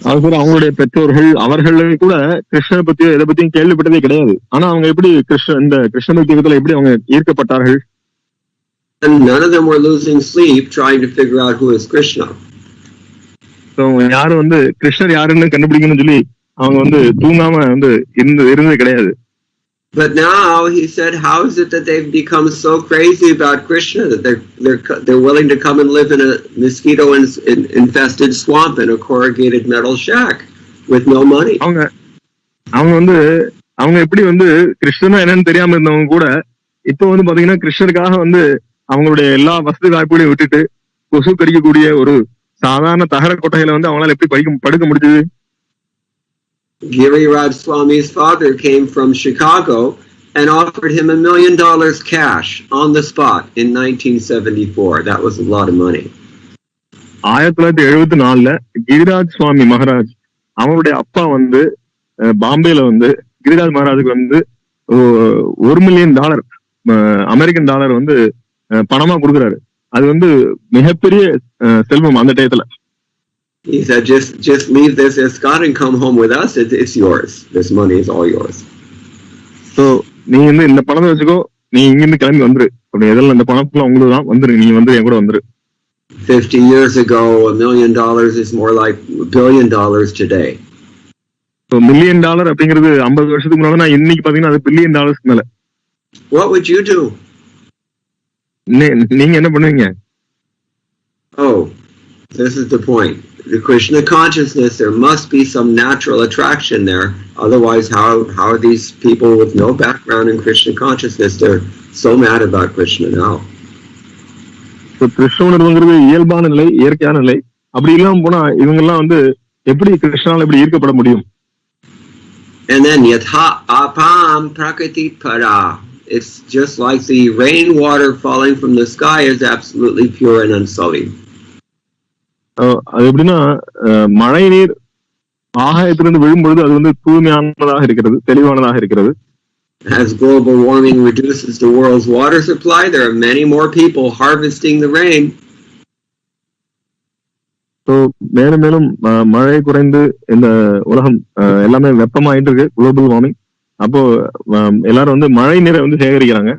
Speaker 1: அவங்களுடைய பெற்றோர்கள் அவர்கள் கூட கிருஷ்ண பத்தியோ எதை பத்தியும் கேள்விப்பட்டதே கிடையாது. ஆனா அவங்க எப்படி இந்த கிருஷ்ண பக்தியத்துல எப்படி அவங்க ஈர்க்கப்பட்டார்கள்?
Speaker 2: And none of them were losing sleep trying to figure out who is Krishna.
Speaker 1: So யாரும் வந்து கிருஷ்ணர் யாருன்னு கண்டுபிடிக்கணும்னு சொல்லி அவங்க வந்து தூங்காம வந்து இருந்தது கிடையாது.
Speaker 2: But now he said, how is it that they've become so crazy about Krishna that they're willing to come and live in a mosquito infested swamp in a corrugated metal shack with no money?
Speaker 1: அவங்க வந்து அவங்க எப்படி வந்து கிருஷ்ணனா என்னன்னு தெரியாம இருந்தவங்க கூட இப்போ வந்து பாத்தீங்கன்னா கிருஷ்ணருக்காக வந்து அவங்களுடைய எல்லா வசதி வாய்ப்புகளையும் விட்டுட்டு கொசு கடிக்கக்கூடிய ஒரு சாதாரண தகர கொட்டையில வந்து அவங்களால எப்படி படுக்க முடிஞ்சது?
Speaker 2: Giriraj Swami's father came from Chicago and offered him $1 million cash on the spot in 1974. That was a lot of money.
Speaker 1: 1974ல Giriraj சுவாமி மகாராஜ் அவருடைய அப்பா வந்து பாம்பேல வந்து கிரிராஜ் மகாராஜுக்கு வந்து $1 million அமெரிக்கன் டாலர் வந்து பணமா கொடுக்குறாரு. அது வந்து மிகப்பெரிய செல்வம் அந்த டயத்துல.
Speaker 2: He said, just leave this escort and come home with us. It's yours. This money is all yours.
Speaker 1: So நீ வந்து இந்த பணத்தை வச்சுக்கோ, நீ இங்கிருந்து கிளம்பி வந்துரு. அப்படி எதெல்லாம் இந்த பணத்துல உங்களுக்கு தான் வந்துரு, நீ வந்து என் கூட வந்துரு.
Speaker 2: 50 years ago, $1 million is more like $1 billion today.
Speaker 1: So $1 million அப்படிங்கிறது 50 வருஷத்துக்கு முன்னாடி இன்னைக்கு பாத்தீங்கன்னா அது $1 billion மேல.
Speaker 2: What would you do?
Speaker 1: நீங்க என்ன பண்ணுவீங்க?
Speaker 2: Oh, this is the point. The Krishna consciousness, there must be some natural attraction there. Otherwise, how are these people with no background in Krishna consciousness, they're so mad about Krishna now?
Speaker 1: So Krishna உணர்வுங்கிறது இயல்பான நிலை, இயற்கையான நிலை. அப்படி இல்லாம போனா இவங்க எல்லாம் வந்து எப்படி கிருஷ்ணால எப்படி ஈர்க்கப்பட முடியும்?
Speaker 2: And then yatha apam prakriti para. It's just like the rainwater falling from the sky is absolutely pure and unsullied.
Speaker 1: அது எப்படின்னா மழை நீர் ஆகாயத்திலிருந்து விழும்பொழுது அது வந்து தூய்மையானதாக இருக்கிறது, தெளிவானதாக இருக்கிறது.
Speaker 2: As global warming reduces the world's water supply, there are many more people harvesting the rain.
Speaker 1: So மேலும் மேலும் மழை குறைந்து இந்த உலகம் எல்லாமே வெப்பமாயிட்டு இருக்கு, குளோபல் வார்மிங். அப்போ எல்லாரும் வந்து மழை நீரை வந்து சேகரிக்கிறாங்க.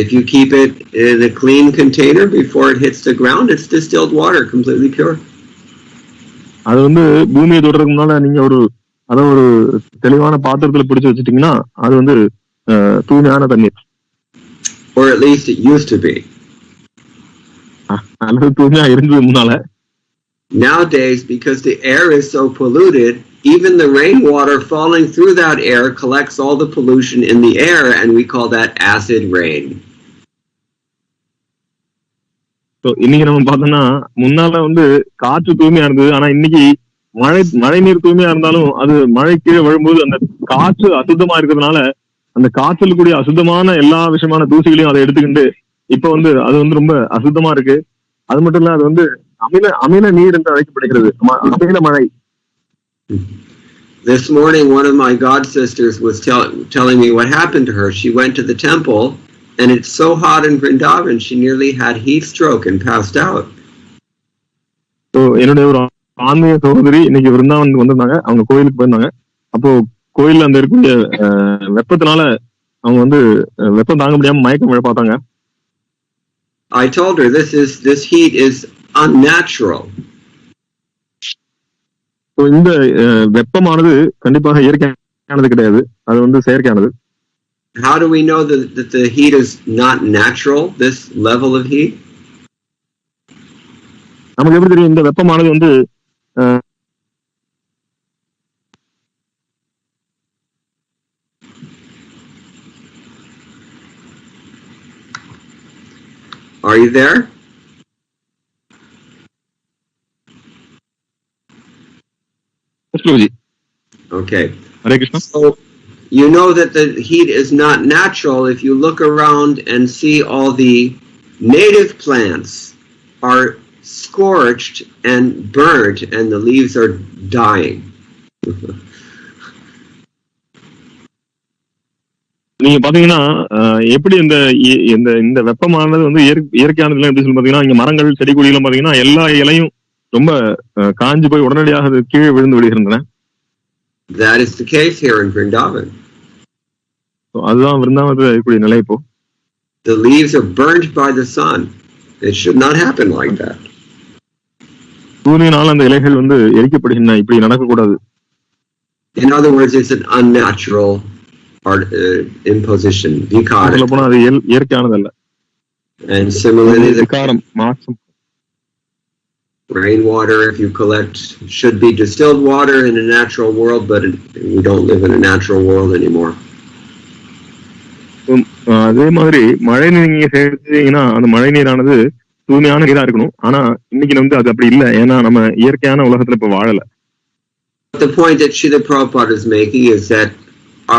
Speaker 2: If you keep it in a clean container before it hits the ground, it's distilled water, completely pure.
Speaker 1: அது வந்து பூமியை தொடுறதுக்கு முன்னால நீங்க ஒரு தெளிவான பாத்திரத்துல பிடிச்சு வச்சிட்டீங்கன்னா அது வந்து தூய்மையான தண்ணீர்.
Speaker 2: Or at least it used to be.
Speaker 1: அல்லது தூய்மையா இருந்தது முன்னால.
Speaker 2: Nowadays, because the air is so polluted, even the rainwater falling through that air collects all the pollution in the air, and we call that acid rain.
Speaker 1: So இன்னைக்கு நம்ம பார்த்தோம்னா முன்னால வந்து காற்று தூய்மையா இருந்தது, ஆனா இன்னைக்கு மழை நீர் தூய்மையா இருந்தாலும் அது மழை கீழே விழும்போது அந்த காற்று அசுத்தமா இருக்கிறதுனால அந்த காற்றில் கூடிய அசுத்தமான எல்லா விஷயமான தூசிகளையும் அதை எடுத்துக்கிட்டு இப்ப வந்து அது வந்து ரொம்ப அசுத்தமா இருக்கு. அது மட்டும் இல்ல, அது வந்து அமில நீர் என்று அழைக்கப்படுகிறது, அமில மழை.
Speaker 2: This morning, one of my god sisters was telling me what happened to her. She went to the temple, and it's so hot in Vrindavan, she nearly had heat stroke and passed out.
Speaker 1: So, என்னுடைய ஒரு ஆன்மீக சகோதரி இன்னைக்கு விருந்தாவன் வந்திருந்தாங்க. அவங்க கோயிலுக்கு போயிருந்தாங்க. அப்போ கோயில்ல அந்த இருக்கக்கூடிய வெப்பத்தினால அவங்க வந்து வெப்பம் தாங்க முடியாம மயக்கம் விழ பார்த்தாங்க.
Speaker 2: I told her this heat is unnatural.
Speaker 1: இந்த வெப்பமானது கண்டிப்பாக இயற்கையானது கிடையாது, அது வந்து செயற்கையானது.
Speaker 2: How do we know that the heat is not natural, this level of heat?
Speaker 1: நமக்கு எப்படி தெரியும் இந்த வெப்பமானது வந்து
Speaker 2: Are you there? Okay.
Speaker 1: Hare Krishna.
Speaker 2: So you know that the heat is not natural if you look around and see all the native plants are scorched and burnt and the leaves are dying.
Speaker 1: நீங்க பாத்தீங்கன்னா எப்படி இந்த வெப்பமானது வந்து இயற்கையானதுல எப்படி சொல்லி பாத்தீங்கன்னா இங்க மரங்கள் செடி கொடிகளும் பாத்தீங்கன்னா எல்லா இலையும் ரொம்ப காஞ்சு போய் உடனடியாக அது கீழே விழுந்து விடுகின்றன.
Speaker 2: That is the case here in Vrindavan.
Speaker 1: அதுதான் விருந்தாவனத்துல இருக்கக்கூடிய நிலை இப்போ.
Speaker 2: the leaves are burnt by the sun. It should not happen like that.
Speaker 1: சூரியனால் அந்த இலைகள் வந்து எரிக்கப்படுகின்றன. இப்படி நடக்கக்கூடாது.
Speaker 2: In other words, it's an unnatural imposition.
Speaker 1: சொல்ல போனா அது இயற்கையானதல்ல.
Speaker 2: And similarly,
Speaker 1: விகாரம், மாற்றம்.
Speaker 2: Rainwater, if you collect, should be distilled water in a natural world, but we don't live in a natural world anymore.
Speaker 1: அதே மாதிரி மழை நீர் நீங்க சேர்த்தீங்கன்னா அந்த மழை நீரானது தூய்மையான நீரா இருக்கணும். ஆனா இன்னைக்கு வந்து அது அப்படி இல்லை. ஏன்னா நம்ம இயற்கையான உலகத்துல இப்ப வாழல.
Speaker 2: The point that Srila Prabhupada is making is that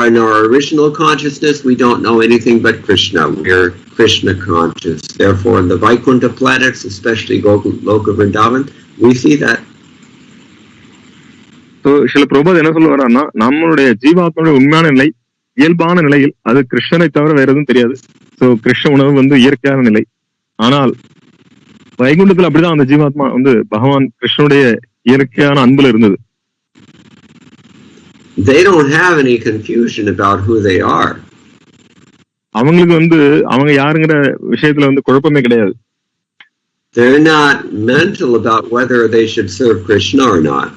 Speaker 2: in our original consciousness, we don't know anything but Krishna. We are Krishna conscious. Therefore, in the Vaikuntha planets, especially Loka Vrindavan, we see that. So,
Speaker 1: Srila Prabhupada என்ன சொல்ல வர்றாருன்னா, நம்மளுடைய ஜீவாத்மாவுடைய உண்மையான நிலை இயல்பான நிலையில் அது கிருஷ்ணனை தவிர வேற எதுவும் தெரியாது. சோ கிருஷ்ண உணவு வந்து இயற்கையான நிலை. ஆனால் வைகுண்டத்துல அப்படிதான் அந்த ஜீவாத்மா வந்து பகவான் கிருஷ்ணனுடைய இயற்கையான அன்புல இருந்தது.
Speaker 2: They don't have any confusion about who they are.
Speaker 1: அவங்களுக்கு வந்து அவங்க யாருங்கிற விஷயத்துல வந்து குழப்பமே கிடையாது.
Speaker 2: They're not mental about whether they should serve Krishna or not.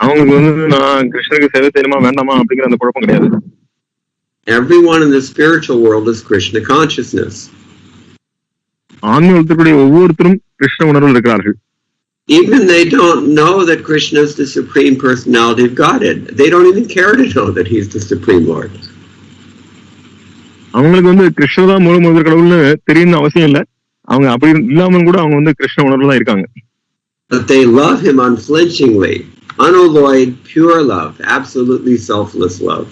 Speaker 1: அவங்களுக்கு வந்து நான் கிருஷ்ணனுக்கு சேவை செய்யணுமா வேண்டாமா அப்படிங்கிற அந்த குழப்பம் கிடையாது.
Speaker 2: Everyone in the spiritual world is Krishna consciousness.
Speaker 1: ஆன்மீகத்திற்குரிய ஒவ்வொருத்தரும் கிருஷ்ண உணர்வில் இருக்கிறார்கள்.
Speaker 2: Even they don't know that Krishna is the supreme personality of Godhead. They don't even care to know that he's the supreme Lord.
Speaker 1: அவங்களுக்கு வந்து கிருஷ்ணதா முழு முதல் கடவுள்னு தெரியணும்னு அவசியம் இல்லை. அவங்க அப்படி இல்லாம கூட அவங்க வந்து கிருஷ்ண உணர்வுல தான் இருக்காங்க.
Speaker 2: But they love him unflinchingly, unalloyed, pure love, absolutely selfless love.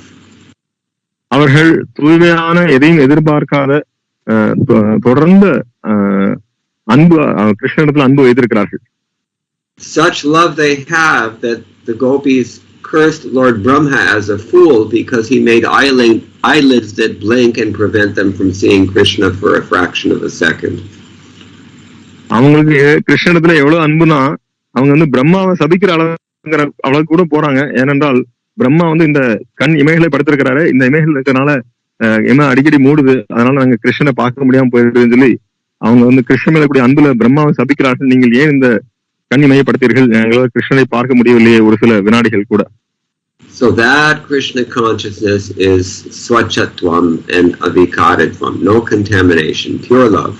Speaker 1: அவர்கள் தூய்மையான எதையும் எதிர்பார்க்காத தொடர்ந்த அன்பு கிருஷ்ணனிடத்தில் அன்பு வைத்திருக்கிறார்கள்.
Speaker 2: Such love they have that the gopis cursed Lord Brahma as a fool because he made eyelids that blink and prevent them from seeing Krishna for a fraction of a second.
Speaker 1: அவங்களுக்கு கிருஷ்ணனிடத்துல எவ்வளவு அன்புனா அவங்க வந்து பிரம்மாவை சபிக்கிற அளவுக்கு கூட போறாங்க. ஏனென்றால் பிரம்மா வந்து இந்த கண் இமைகளை படுத்திருக்கிறாரு, இந்த இமைகள் இருக்கிறதுனால இமை அடிக்கடி மூடுது, அதனால நாங்க கிருஷ்ணனை பார்க்க முடியாம போயிடுதுன்னு சொல்லி அவங்க வந்து கிருஷ்ணன் மேல கூடிய அன்புல பிரம்மாவை சபிக்கிறார்கள். நீங்கள் ஏன் இந்த கண் இமையப்படுத்தீர்கள், எங்களால் கிருஷ்ணனை பார்க்க முடியவில்லையே ஒரு சில வினாடிகள் கூட.
Speaker 2: So that Krishna consciousness is swachatvam and avikaratvam, no contamination, pure love.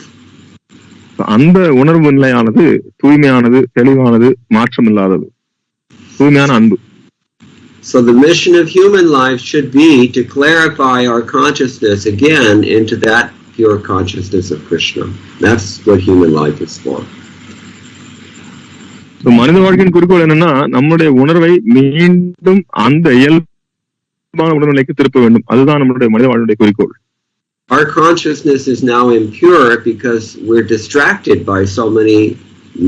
Speaker 1: அந்த உணர்வு நிலையானது தூய்மையானது, தெளிவானது, மாற்றம் இல்லாதது, தூய்மையான அன்பு.
Speaker 2: So the mission of human life should be to clarify our consciousness again into that pure consciousness of Krishna. That's what human life is for.
Speaker 1: So மனித வாழ்க்கையின் குறிக்கோள் என்னன்னா நம்முடைய உணர்வை மீண்டும் அந்த இயல்பான உணர்வுநிலைக்கு திருப்ப வேண்டும். அதுதான் நம்மளுடைய மனித வாழ்வுடைய குறிக்கோள்.
Speaker 2: Our consciousness is now impure because we're distracted by so many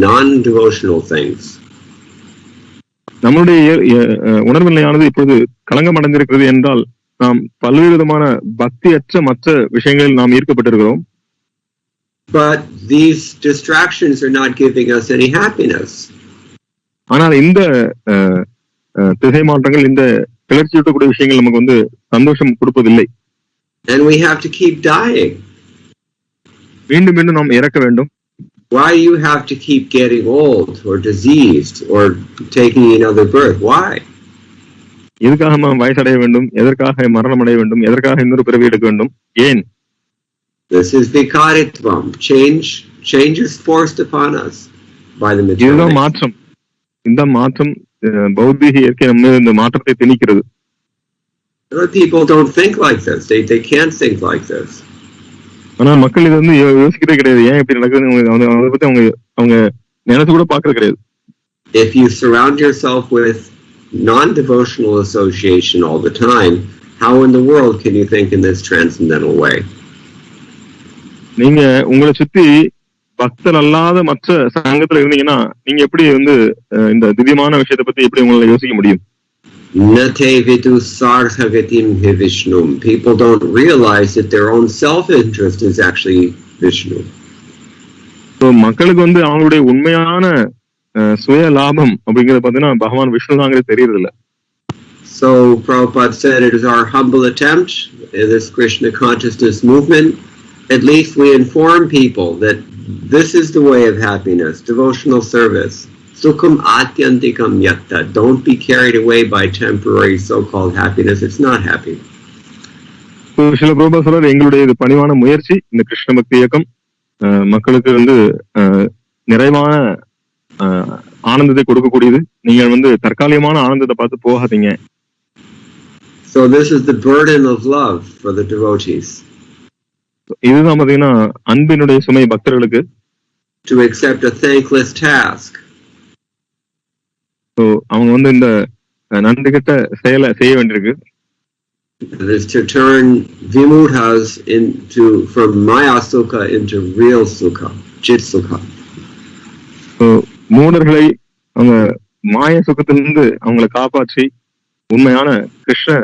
Speaker 2: non-devotional things.
Speaker 1: நம்மளுடைய உணர்வு நிலையானது இப்பொழுது களங்கம் அடைந்திருக்கிறது என்றால் நாம் பல்வேறு விதமான பக்தியற்ற மற்ற விஷயங்களில் நாம் ஈர்க்கப்பட்டிருக்கிறோம்.
Speaker 2: But these distractions are not giving us any happiness.
Speaker 1: ஆனால் இந்த திசை மாற்றங்கள், இந்த கிளர்ச்சியூட்டக்கூடிய விஷயங்கள் நமக்கு வந்து சந்தோஷம் கொடுப்பதில்லை.
Speaker 2: And we have to keep dying.
Speaker 1: மீண்டும் மீண்டும் நாம் இறக்க வேண்டும்.
Speaker 2: Why you have to keep getting old or diseased or taking another birth? Why?
Speaker 1: எதுக்காக நாம் வயசடைய வேண்டும், எதற்காக மரணம் அடைய வேண்டும், எதற்காக இன்னொரு பிறவி எடுக்க வேண்டும், ஏன்?
Speaker 2: This is vikaritvam. Change is forced upon us by the material.
Speaker 1: இதுதான் மாற்றம். இந்த மாற்றம் பௌதீக இயற்கை நம்ம இந்த மாற்றத்தை திணிக்கிறது.
Speaker 2: Other people don't think like this. They can't think like this.
Speaker 1: ஆனா மக்கள் இது வந்து யோசிக்கிறதே கிடையாது. ஏன் இப்படி நடக்குதுன்னு அதை பத்தி அவங்க நினைச்சு கூட பாக்குறது கிடையாது.
Speaker 2: If you surround yourself with non-devotional association all the time, how in the world can you think in this transcendental way?
Speaker 1: நீங்க உங்களை சுத்தி பக்தர் அல்லாத மற்ற சங்கத்துல இருந்தீங்கன்னா நீங்க எப்படி வந்து இந்த திவ்யமான விஷயத்தை பத்தி எப்படி உங்களால யோசிக்க முடியும்?
Speaker 2: People don't realize that their own self-interest is actually Vishnu.
Speaker 1: So மக்களுக்கு வந்து அவங்களுடைய உண்மையான சுய லாபம் அப்படிங்கறது பாத்தீங்கன்னா பகவான் விஷ்ணு தாங்கிறது தெரியறது இல்ல.
Speaker 2: So Prabhupada said it is our humble attempt in this Krishna consciousness movement. At least we inform people that this is the way of happiness, devotional service. Sukham atyantikam yatta. Don't be carried away by temporary so-called happiness. It's not happy.
Speaker 1: சில பிரபா சொல்றாரு, எங்களுடைய இது பணிவான முயற்சி இந்த கிருஷ்ண பக்தி இயக்கம் மக்களுக்கு வந்து நிறைவான ஆனந்தத்தை கொடுக்கக்கூடியது. நீங்கள் தற்காலிகமான ஆனந்தத்தை பார்த்து போகாதீங்க.
Speaker 2: So this is the burden of love for the devotees.
Speaker 1: இதுதான் பாத்தீங்கன்னா அன்பினுடைய சுமை பக்தர்களுக்கு.
Speaker 2: To accept a thankless task.
Speaker 1: So அவங்க இந்த நன்றி கெட்ட செயலை செய்ய வேண்டியிருக்கு.
Speaker 2: It is to turn vimudhas from maya sukha into real sukha, chit sukha.
Speaker 1: So மூடர்களை அவங்க மாய சுகத்திலிருந்து அவங்களை காப்பாற்றி உண்மையான கிருஷ்ண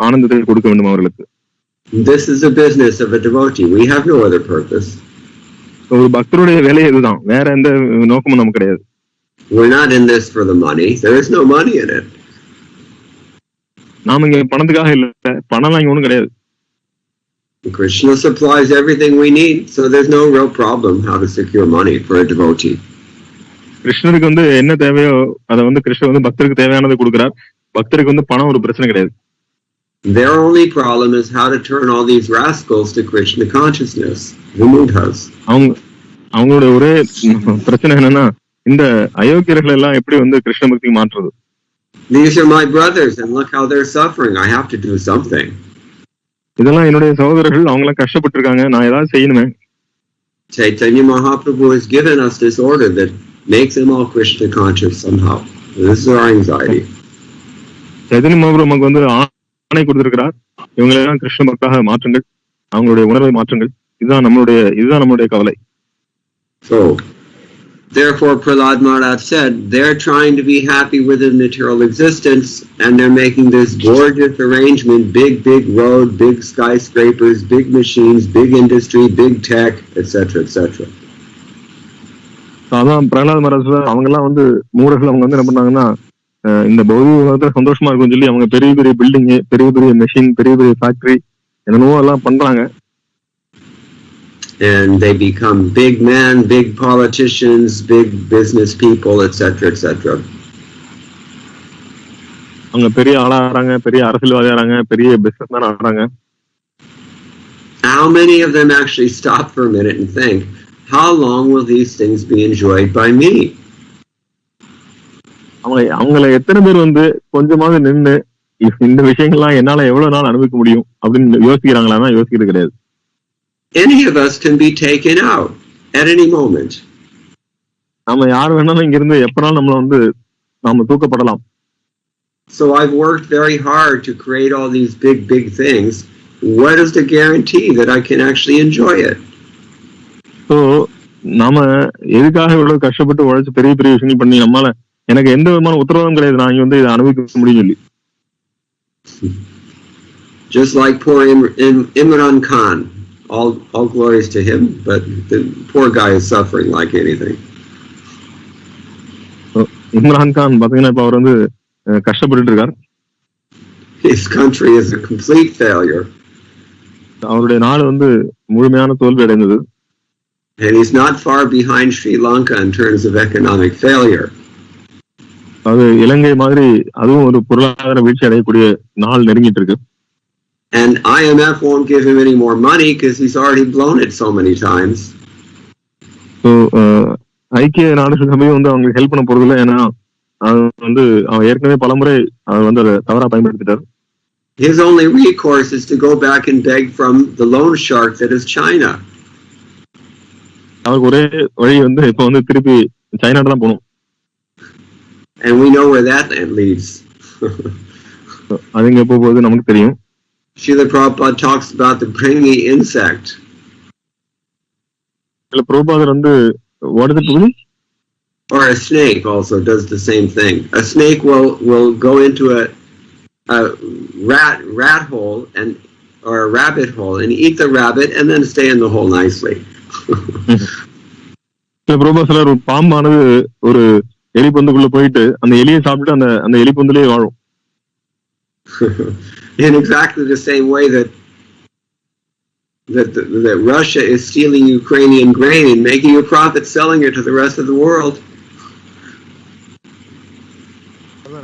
Speaker 1: ஆனந்தத்தை கொடுக்க வேண்டும் அவர்களுக்கு.
Speaker 2: This is the business of a devotee. We have no other purpose.
Speaker 1: ஒரு பக்தருடைய வேலை இதுதான், வேற எந்த நோக்கமும் நமக்கு கிடையாது.
Speaker 2: We're not in this for the money. There is no money in it.
Speaker 1: நாம இங்க பணத்துக்காக இல்ல, பணம்லாம் இங்க ஒண்ணும் கிடையாது.
Speaker 2: Krishna supplies everything we need, so there's no real problem how to secure money for a devotee.
Speaker 1: கிருஷ்ணருக்கு என்ன தேவையோ அதை கிருஷ்ணர் பக்தருக்கு தேவையானதை கொடுக்கிறார். பக்தருக்கு பணம் ஒரு பிரச்சனை கிடையாது.
Speaker 2: Their only problem is how to turn all these rascals to Krishna consciousness, vimudhas.
Speaker 1: அவங்களோட ஒரே பிரச்சனை என்னன்னா இந்த அயோக்கியர்கள் எல்லாம் எப்படி கிருஷ்ண பக்திக்கு மாற்றுறது.
Speaker 2: These are my brothers and look how they're suffering. I have to do something.
Speaker 1: இதெல்லாம் என்னுடைய சகோதரர்கள், அவங்க எல்லாம் கஷ்டப்பட்டு இருக்காங்க, நான் ஏதாவது செய்யணுமே.
Speaker 2: Chaitanya Mahaprabhu has given us this order that makes them all Krishna conscious somehow. This is our anxiety.
Speaker 1: Chaitanya Mahaprabhu நமக்கு ஆணை கொடுத்திருக்கிறார், இவங்களை எல்லாம் கிருஷ்ண பக்தாக மாற்றுங்கள், அவங்களுடைய உணர்வை மாற்றுங்கள். இதுதான் நம்மளுடைய கவலை.
Speaker 2: So therefore Prahlad Maharaj said they're trying to be happy with the material existence and they're making this gorgeous arrangement, big road, big skyscrapers, big machines, big industry, big tech, etc. etc.
Speaker 1: அதான் பிரகலாத் மகாராஜ் அவங்க எல்லாம் மூடர்கள் அவங்க என்ன பண்ணாங்கன்னா இந்த பௌதிக சந்தோஷமா இருக்கும்னு சொல்லி அவங்க பெரிய பெரிய பில்டிங், பெரிய பெரிய மெஷின், பெரிய பெரிய ஃபேக்டரி என்னென்னவோ எல்லாம் பண்றாங்க.
Speaker 2: And they become big men, big politicians, big business people, etc. etc.
Speaker 1: அவங்க பெரிய ஆளா ஆறாங்க, பெரிய அரசியல்வாதி ஆறாங்க, பெரிய பிசினஸ் மேன் ஆறாங்க.
Speaker 2: How many of them actually stop for a minute and think, how long will these things be enjoyed by me?
Speaker 1: அவங்களை எத்தனை பேர் கொஞ்சமாவது நின்று இந்த விஷயங்கள்லாம் என்னால எவ்வளவு நாள் அனுபவிக்க முடியும் அப்படின்னு யோசிக்கிறாங்களா? யோசிக்கிறது கிடையாது.
Speaker 2: Any of us can be taken out at any moment.
Speaker 1: நாம யார் வேணாலும் இங்க இருந்து எப்பனாலும் நாம தூக்கப்படலாம்.
Speaker 2: So I've worked very hard to create all these big things. What is the guarantee that I can actually enjoy it?
Speaker 1: So நாம எதுக்காக இவ்வளவு கஷ்டப்பட்டு உழைச்சு பெரிய பெரிய விஷயங்கள் பண்ணி நம்மால எனக்கு எந்த விதமான உத்தரவாதம் கிடையாது நான் இதை அனுபவிக்க முடியும் சொல்லி.
Speaker 2: Just like poor Imran Khan, all glories to him, but the poor guy is suffering like anything.
Speaker 1: Imran Khan பாத்தீங்கன்னா இப்ப அவர் கஷ்டப்பட்டு இருக்கார்.
Speaker 2: His country is a complete failure.
Speaker 1: அவருடைய நாடு முழுமையான தோல்வி அடைந்தது.
Speaker 2: And he's not far behind Sri Lanka in terms of economic failure.
Speaker 1: அது இலங்கை மாதிரி அதுவும் ஒரு பொருளாதார வீழ்ச்சி அடையக்கூடிய நாள் நெருங்கிட்டு இருக்கு.
Speaker 2: And IMF won't give him any more money because he's already blown it so many times.
Speaker 1: So ஐக்கிய நாடுகள் சபையும் அவங்களுக்கு ஹெல்ப் பண்ண போறது இல்லை, ஏன்னா அது அவன் ஏற்கனவே பலமுறை அவர் அதை தவறா பயன்படுத்திட்டார்.
Speaker 2: His only recourse is to go back and beg from the loan shark that is China.
Speaker 1: அவருக்கு ஒரே வழி இப்ப திருப்பி சைனாட்ட தான் போகணும்.
Speaker 2: And we know where that leads.
Speaker 1: அது எங்க போகுது நமக்கு தெரியும்.
Speaker 2: Srila Prabhupada talks about the Bringi insect.
Speaker 1: இல்ல பிரபுபாதர் what is it?
Speaker 2: Or a snake also does the same thing. A snake will go into a rat hole or a rabbit hole and eat the rabbit and then stay in the hole nicely.
Speaker 1: இல்ல பிரபுபாதர் ஒரு பாம்பானது ஒரு எலிப்பந்துக்குள்ள போயிட்டு அந்த எலியை சாப்பிட்டு அந்த எலிப்பந்துலயே வாழும்.
Speaker 2: In exactly the same way that Russia is stealing Ukrainian grain and making a profit selling it to the rest of the world.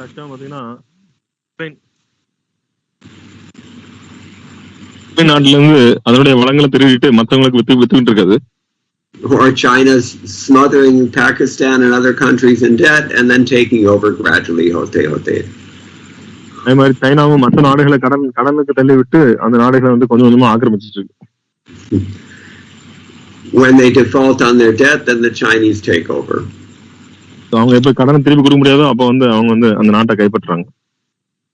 Speaker 1: Russia பாத்தீங்கன்னா நாட்டுல இருந்து அதனுடைய வளங்களை திருடிட்டு மத்தவங்களுக்கு வித்துக்கிட்டு இருக்காது.
Speaker 2: Or China's smothering Pakistan and other countries in debt and then taking over gradually.
Speaker 1: அதே மாதிரி சைனாவும் மற்ற நாடுகளை கடனுக்கு தள்ளி விட்டு அந்த நாடுகளை வந்து கொஞ்சம் கொஞ்சமா ஆக்கிரமிச்சிட்டு இருக்கு.
Speaker 2: When they default on their debt, then the Chinese take over.
Speaker 1: அவங்க எப்ப கடனை திருப்பி கொடுக்க முடியாதோ அப்ப வந்து அவங்க வந்து அந்த நாட்டை கைப்பற்றுறாங்க.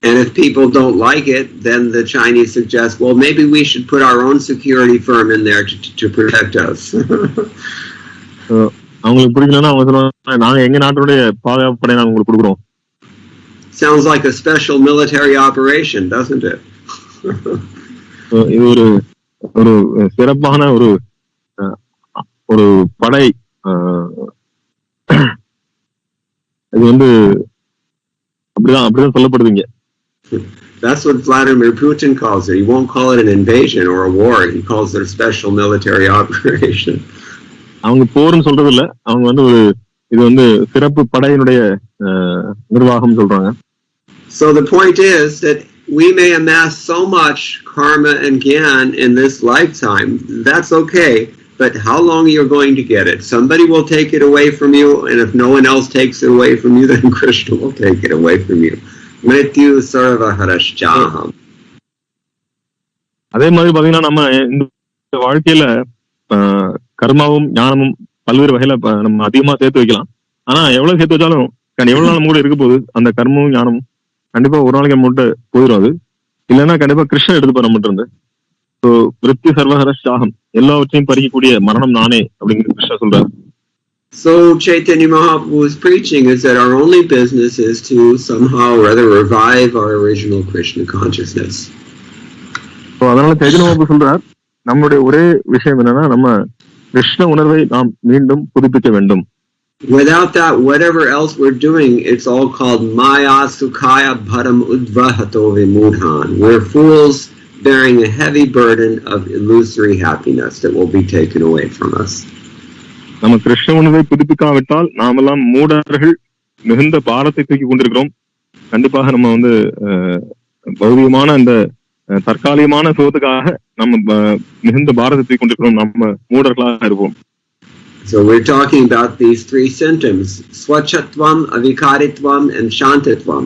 Speaker 2: And if people don't like it, then the Chinese suggest, well, maybe we should put our own security firm in there to protect us.
Speaker 1: அவங்களுக்கு பிடிக்கலன்னா அவங்க சொல்லுவாங்க, நாங்க எங்க நாட்டுடைய பாதுகாப்பு படை நாங்க உங்களுக்கு கொடுக்குறோம்.
Speaker 2: Sounds like a special military operation, doesn't it?
Speaker 1: இது ஒரு சிறப்பான ஒரு படை. இது வந்து அப்படிதான் சொல்லப்படுதுங்க.
Speaker 2: That's what Vladimir Putin calls it. He won't call it an invasion or a war. He calls it a special military operation.
Speaker 1: அவங்க போர்னு சொல்றது இல்ல, அவங்க வந்து இது வந்து சிறப்பு படையினுடைய நிர்வாகம் சொல்றாங்க.
Speaker 2: So the point is that we may amass so much karma and gyan in this lifetime. That's okay, but how long you're going to get it? Somebody will take it away from you, and if no one else takes it away from you, then Krishna will take it away from you. Mrityu sarva harashchaham.
Speaker 1: அதே மாதிரி பாத்தீங்கன்னா நம்ம இந்த வாழ்க்கையில கர்மாவும் ஞானமும் பல்வேறு வகையில நம்ம அதிகமா சேர்த்து வைக்கலாம். ஆனா எவ்வளவு சேர்த்து வச்சாலும் எவ்வளவு நாள் கூட இருக்க போகுது அந்த கர்மமும் ஞானமும் கண்டிப்பா ஒரு நாளைக்கு நம்மகிட்ட போயிடும். அது இல்லைன்னா கண்டிப்பா கிருஷ்ணன் எடுத்துப்பா நம்மகிட்ட இருந்து. ஸோ விருத்தி சர்வஹர சாகம், எல்லாவற்றையும் பறிக்கக்கூடிய மரணம் நானே அப்படிங்கிற கிருஷ்ணா சொல்றாரு.
Speaker 2: So Chaitanya Mahaprabhu's preaching is that our only business is to somehow or other revive our original Krishna consciousness.
Speaker 1: So அதனால சைத்தன்ய மகாபிரபு சொல்றார், நம்மளுடைய ஒரே விஷயம் என்னன்னா நம்ம கிருஷ்ண உணர்வை நாம் மீண்டும் புதுப்பிக்க வேண்டும்.
Speaker 2: Without that, whatever else we're doing, it's all called Maya Sukhaya Bharam Udvahato Vimudhan. We're fools bearing a heavy burden of illusory happiness that will be taken away from us.
Speaker 1: நம்ம கிருஷ்ண உணர்வை புதுப்பிக்காவிட்டால் நாமெல்லாம் மூடர்கள் மிகுந்த பாரத்தை தூக்கி கொண்டிருக்கிறோம். கண்டிப்பாக நம்ம வந்து பௌதிகமான இந்த தற்காலிகமான சுகத்துக்காக நம்ம மிகுந்த பாரத்தை தூக்கி கொண்டிருக்கிறோம். நம்ம மூடர்களாக இருப்போம்.
Speaker 2: So we're talking about these three symptoms: swachatvam, avikaritvam, and shantitvam.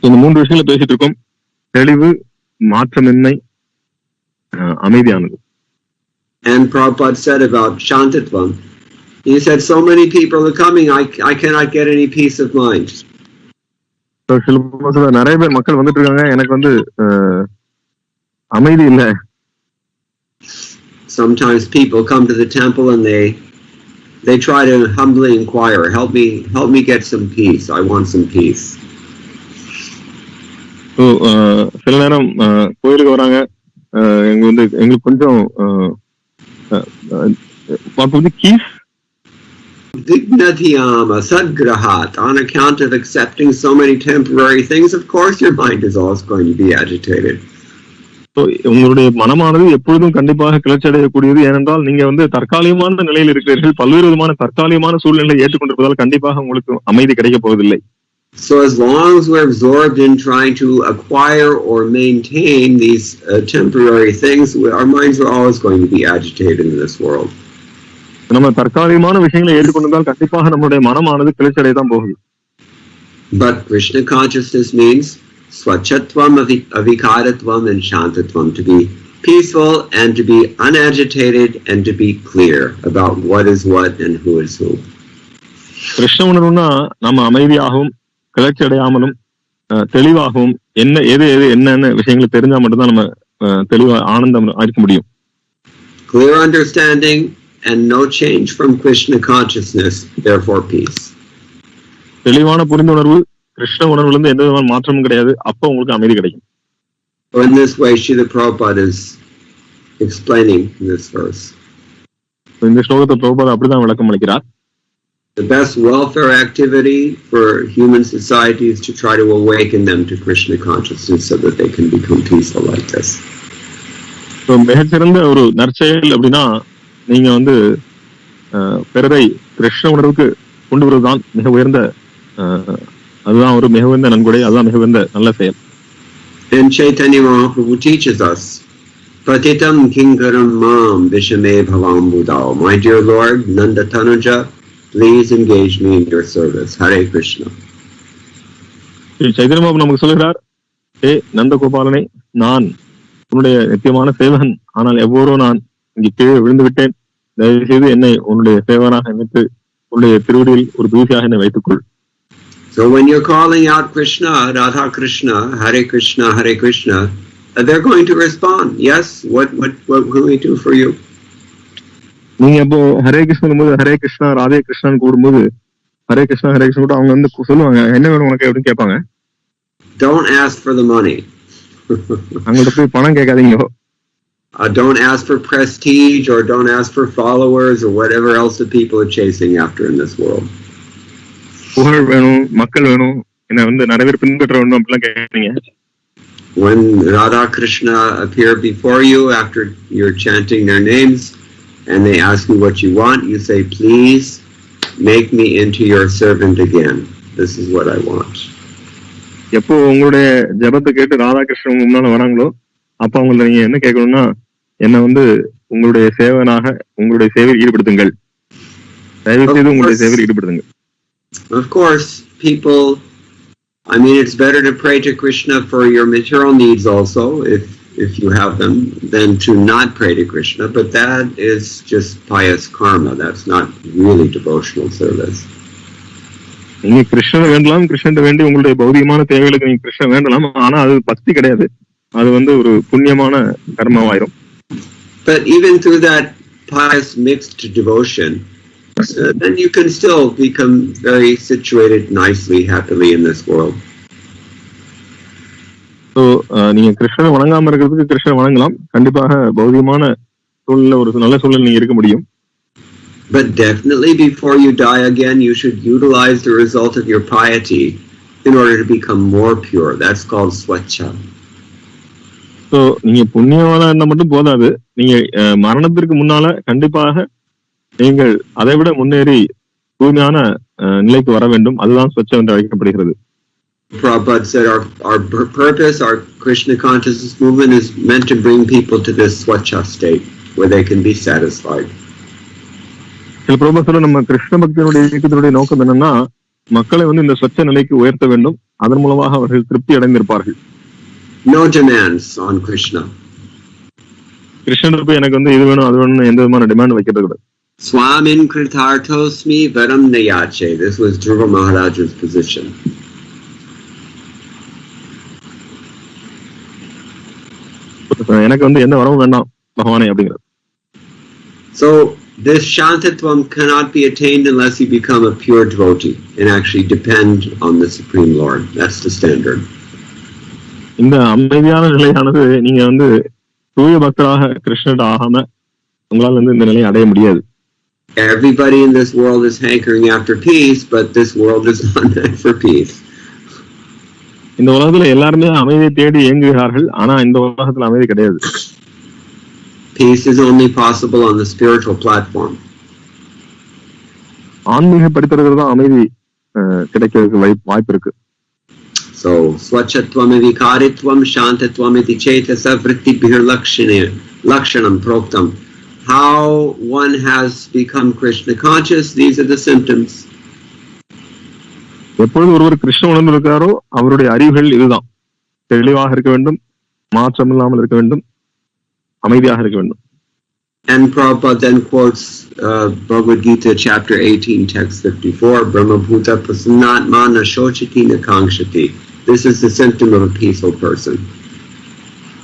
Speaker 1: இந்த மூன்று விஷயங்களை பேசிட்டு இருக்கோம். தெளிவு, மாற்றமின்மை, அமைதியானது.
Speaker 2: And Prabhupada said about shantitvam, he said, so many people are coming, I cannot get any peace of mind.
Speaker 1: நிறைய பேர் மக்கள் வந்துட்டு இருக்காங்க, எனக்கு வந்து அமைதி இல்லை.
Speaker 2: Sometimes people come to the temple and they try to humbly inquire, help me get some peace. I want some peace.
Speaker 1: So சில நேரம் கோயிலுக்கு வராங்க, எங்களுக்கு கொஞ்சம் keys.
Speaker 2: Dignatyama sadgrahat. On account of accepting so many temporary things, of course your mind is always going to be agitated.
Speaker 1: உங்களுடைய மனமானது எப்பொழுதும் கண்டிப்பாக கிளர்ச்சி அடையக்கூடியது. ஏனென்றால் நீங்க வந்து தற்காலிகமான நிலையில் இருக்கிறீர்கள். பல்வேறு விதமான தற்காலிகமான சூழ்நிலை ஏற்றுக்கொண்டிருப்பதால் கண்டிப்பாக உங்களுக்கு அமைதி கிடைக்க போவதில்லை.
Speaker 2: So as long as we're absorbed in trying to acquire or maintain these temporary things, our minds are always going to be agitated in this world.
Speaker 1: நம்ம தற்காலிகமான விஷயங்களை ஏற்றுக்கொண்டால் கண்டிப்பாக நம்முடைய மனமானது கிளர்ச்சி அடைய தான் போகுது.
Speaker 2: But Krishna consciousness means swachatvam, avikaratvam, and shantatvam, to be peaceful and to be unagitated and to be clear about what is what and who is who.
Speaker 1: Krishna உணர்வுனா நம்ம அமைதியாகவும் கிளர்ச்சி அடையாமலும் தெளிவாகவும் எது என்னென்ன விஷயங்களை தெரிஞ்சா மட்டும்தான் நம்ம தெளிவா ஆனந்தம் இருக்க முடியும்.
Speaker 2: Clear understanding and no change from Krishna consciousness, therefore peace.
Speaker 1: தெளிவான புரிந்துணர்வு, கிருஷ்ண உணர்வுல எந்த விதமான மாற்றமும் கிடையாது, அப்ப உங்களுக்கு அமைதி கிடைக்கும்.
Speaker 2: In this way, Srila Prabhupada is explaining this verse.
Speaker 1: இந்த ஸ்லோகத்தை பிரபுபாதா அப்படிதான் விளக்கம் அளிக்கிறார்.
Speaker 2: The best welfare activity for human society is to try to awaken them to Krishna consciousness so that they can become peaceful like this.
Speaker 1: So மிகச்சிறந்த ஒரு நற்செயல் அப்படின்னா நீங்க வந்து பிறரை கிருஷ்ண உணர்வுக்கு கொண்டு வருவதுதான் மிக உயர்ந்த அதுதான் ஒரு மிக உயர்ந்த நன்கொடை, அதுதான் மிக உயர்ந்த நல்ல செயல்.
Speaker 2: And Chaitanya Mahaprabhu teaches us, Patitam kinkaram mam vishame bhavam budao. My dear Lord, Nanda Tanuja, please engage me in your service. Hare Krishna.
Speaker 1: Chaitanya mob நமக்கு சொல்கிறார், ஏ நந்தகோபாலனை, நான் உன்னுடைய நித்தியமான சேவகன், ஆனால் எவ்வளோ நான் இங்கே கீழே விழுந்து விட்டேன். தயவு செய்து என்னை உன்னுடைய சேவகனாக நினைத்து உன்னுடைய திருவடியில் ஒரு தூசியாக என்னை வைத்துக்கொள்.
Speaker 2: So when you're calling out Krishna, Radha Krishna, Hare Krishna, they're going to respond. Yes, what can we do for you?
Speaker 1: நீங்க இப்போ ஹரே கிருஷ்ணன் போது ஹரே கிருஷ்ணா ராதே கிருஷ்ணன் கூடும்போது ஹரே கிருஷ்ணா கூட அவங்க வந்து சொல்லுவாங்க, என்ன வேணும் உனக்கு அப்படின்னு கேட்பாங்க.
Speaker 2: Don't ask for the money.
Speaker 1: அவங்கள்ட்ட போய் பணம் கேட்காதீங்க.
Speaker 2: Don't ask for prestige or don't ask for followers or whatever else the people are chasing after in this world.
Speaker 1: புகழ் வேணும், மக்கள் வேணும், என்ன வந்து நிறைய பேர் பின்பற்ற வேண்டும் அப்படிலாம் கேட்கறீங்க.
Speaker 2: When Radha Krishna appear before you after you're chanting their names and they ask you what you want, you say, please make me into your servant again. This is what I want.
Speaker 1: எப்போ உங்களுடைய ஜபத்தை கேட்டு ராதா கிருஷ்ணன் முன்னால வராங்களோ அப்ப அவங்களை நீங்க என்ன கேட்கணும்னா, என்ன வந்து உங்களுடைய சேவனாக உங்களுடைய சேவையில் ஈடுபடுத்துங்கள், தயவு செய்து உங்களுடைய சேவையில் ஈடுபடுத்துங்கள்.
Speaker 2: Of course, people, I mean, it's better to pray to Krishna for your material needs also, if you have them, than to not pray to Krishna, but that is just pious karma. That's not really devotional service.
Speaker 1: நீங்க கிருஷ்ணனை வேண்டலாம், கிருஷ்ணன் வேண்டி உங்களுடைய பௌதிகமான தேவைகளுக்கு நீங்க கிருஷ்ணன் வேண்டலாம், ஆனா அது பக்தி கிடையாது, அது வந்து ஒரு புண்ணியமான கர்மாவாயிரும்.
Speaker 2: But even through that pious mixed devotion, then you can still become very situated nicely, happily in this world.
Speaker 1: So நீங்க கிருஷ்ணனை வணங்காம இருக்கிறதுக்கு கிருஷ்ணனை வணங்கலாம், கண்டிப்பாக பௌதிகமான சூழல்ல ஒரு நல்ல சூழல் நீங்க இருக்க முடியும்.
Speaker 2: But definitely before you die again, you should utilize the result of your piety in order to become more pure. That's called swachha.
Speaker 1: So நீங்க புண்ணியவானா இருந்தா மட்டும் போதாது, நீங்க மரணத்திற்கு முன்னால கண்டிப்பாக நீங்கள் அதை விட முன்னேறி தூய்மையான நிலைக்கு வர வேண்டும், அதுதான் ஸ்வச்சம் என்று அழைக்கப்படுகிறது.
Speaker 2: Prabhupada said our purpose, our Krishna consciousness movement is meant to bring people to this swachha state where they can be satisfied.
Speaker 1: சில பிரபுபாதர் நம்ம கிருஷ்ண பக்தியினுடைய இயக்கத்தினுடைய நோக்கம் என்னன்னா, மக்களை வந்து இந்த ஸ்வச்ச நிலைக்கு உயர்த்த வேண்டும், அதன் மூலமாக அவர்கள் திருப்தி அடைந்திருப்பார்கள்.
Speaker 2: No demands on Krishna.
Speaker 1: கிருஷ்ணனுக்கு எனக்கு வந்து இது வேணும் அது வேணும்னு எந்த விதமான டிமாண்ட் வைக்கிறது கிடையாது.
Speaker 2: Swamin kritartosmi varam nayache. This was Dhruva Maharaja's position.
Speaker 1: எனக்கு வந்து எந்த வரவும் வேண்டாம் பகவானே அப்படிங்கிறது.
Speaker 2: So this shantatvam cannot be attained unless you become a pure devotee and actually depend on the Supreme Lord. That's the standard.
Speaker 1: இந்த அமைதியான நிலையானது நீங்க வந்து தூய பக்தராக கிருஷ்ணன் ஆகாம உங்களால் வந்து இந்த நிலையை அடைய முடியாது.
Speaker 2: Everybody in this world is hankering after peace, but this world is not meant for peace.
Speaker 1: இந்த உலகத்துல எல்லாருமே அமைதியை தேடி இயங்குகிறார்கள், ஆனா இந்த உலகத்துல அமைதி கிடையாது.
Speaker 2: Peace is only possible on the spiritual platform.
Speaker 1: ஆன்மீக படித்தவர்கள் தான் அமைதி கிடைக்கிறதுக்கு வாய்ப்பு இருக்கு.
Speaker 2: So swachatvam vikaritvam shantatvam iti chetasa vrittibhir lakshanam proktam. How one has become Krishna conscious, these are the symptoms.
Speaker 1: எப்பொழுது ஒருவர் கிருஷ்ண உணர்வு இருக்கிறாரோ அவருடைய அறிவுகள் இதுதான்: தெளிவாக இருக்க வேண்டும், மாற்றம் இல்லாமல் இருக்க வேண்டும், அமைதியாக இருக்க வேண்டும்.
Speaker 2: And Prabhupada then quotes Bhagavat Gita chapter 18 text 54, Brahma Bhuta Prasannatma na shochati na kangshati. This is the symptom of a peaceful person.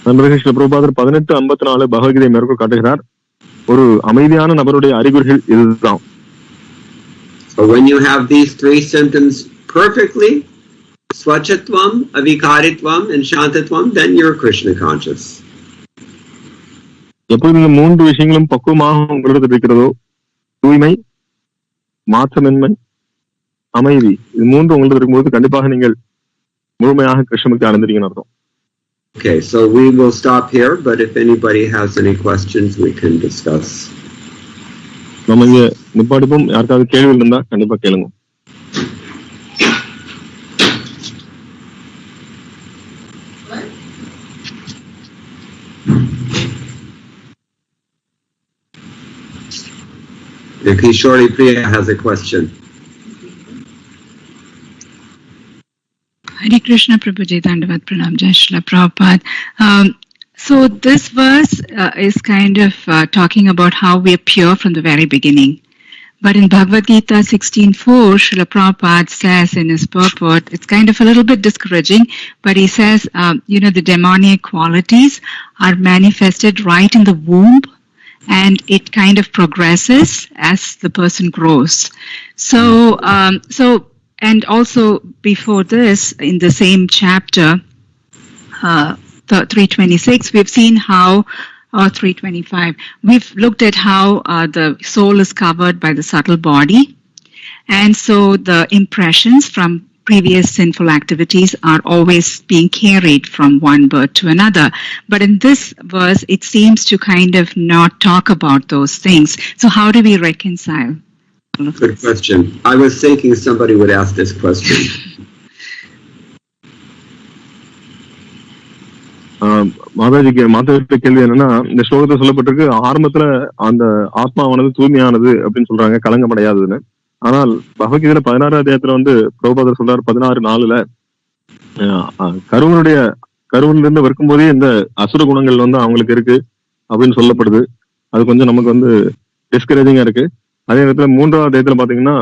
Speaker 1: நண்பர்கள் ஸ்ரீ பிரபுபாதர் 1854 பகவத்கீதை மேற்கோள் காட்டுகிறார். ஒரு அமைதியான நபருடைய அறிகுறிகள் இதுதான்.
Speaker 2: So when you have these three symptoms perfectly, swachatvam, avikaritvam and shantatvam, then you're Krishna conscious.
Speaker 1: எப்போது இந்த மூன்று விஷயங்களும் பக்குவமாக உங்களிடத்தில் இருக்கிறதோ, தூய்மை, மாற்றமின்மை, அமைதி, இது மூன்று உங்களுக்கு இருக்கும்போது கண்டிப்பாக நீங்கள் முழுமையாக கிருஷ்ணபக்தி அடைந்திருக்கீங்கன்னு அர்த்தம்.
Speaker 2: Okay, so we will stop here, but if anybody has any questions, we can discuss.
Speaker 1: நம்ம இங்க நிப்பாட்டிப்போம். யாருக்காவது கேள்வி இருந்தா கண்டிப்பா கேளுங்க.
Speaker 2: Kishori Priya has a question.
Speaker 4: Hare Krishna, Prabhuji, Dandavat Pranam, Jai Srila Prabhupada. So this verse is kind of talking about how we are pure from the very beginning. But in Bhagavat Gita 16.4, Srila Prabhupada says in his purport, it's kind of a little bit discouraging, but he says, the demonic qualities are manifested right in the womb, and it kind of progresses as the person grows. So, and also before this, in the same chapter, 326, we've seen how, or 325, we've looked at how the soul is covered by the subtle body. And so the impressions from previous sinful activities are always being carried from one birth to another. But in this verse, it seems to kind of not talk about those things. So how do we reconcile?
Speaker 2: Good question. I was thinking somebody would ask this question.
Speaker 1: மாதாஜிக்கு கேள்வி என்னன்னா, இந்த ஸ்லோகத்தை சொல்லப்பட்டிருக்கு ஆரம்பத்துல அந்த ஆத்மாவானது தூய்மையானது அப்படின்னு சொல்றாங்க, கலங்கமடையாதுன்னு. ஆனால் பகவத்கீதையில 16 அத்தியாயத்துல பிரபுபாதர் சொல்றாரு 16:4 கருவிலிருந்து வறுக்கும் போதே இந்த அசுர குணங்கள் அவங்களுக்கு இருக்கு அப்படின்னு சொல்லப்படுது. அது கொஞ்சம் நமக்கு டிஸ்கரேஜிங்கா இருக்கு. அதே நேரத்துல 3வது அத்தியாயத்துல பாத்தீங்கன்னா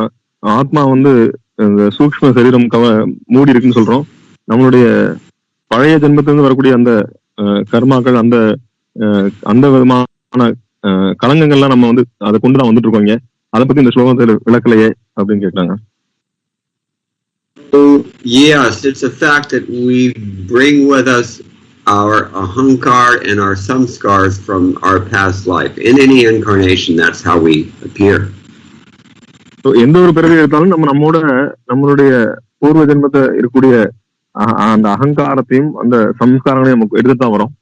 Speaker 1: ஆத்மா இந்த சூக்ஷ்ம சரீரம் மூடி இருக்குன்னு சொல்றோம். நம்மளுடைய பழைய ஜென்மத்திலிருந்து வரக்கூடிய அந்த கர்மாக்கள், அந்த விதமான களங்கங்கள்லாம் நம்ம அதை கொண்டுதான் வந்துட்டு இருக்கோங்க. அதை பத்தி இந்த ஸ்லோகத்துல விளக்கலையே அப்படின்னு கேட்கிறாங்க.
Speaker 2: Yes, it's a fact that we bring with us our ahankar and our samskars from our past life. In any incarnation, that's how we appear.
Speaker 1: எந்த ஒரு பிறவி எடுத்தாலும் நம்மளுடைய பூர்வ ஜென்மத்தை இருக்கக்கூடிய அந்த அகங்காரத்தையும் அந்த சம்ஸ்காரங்களையும் நமக்கு எடுத்துதான் வரும்.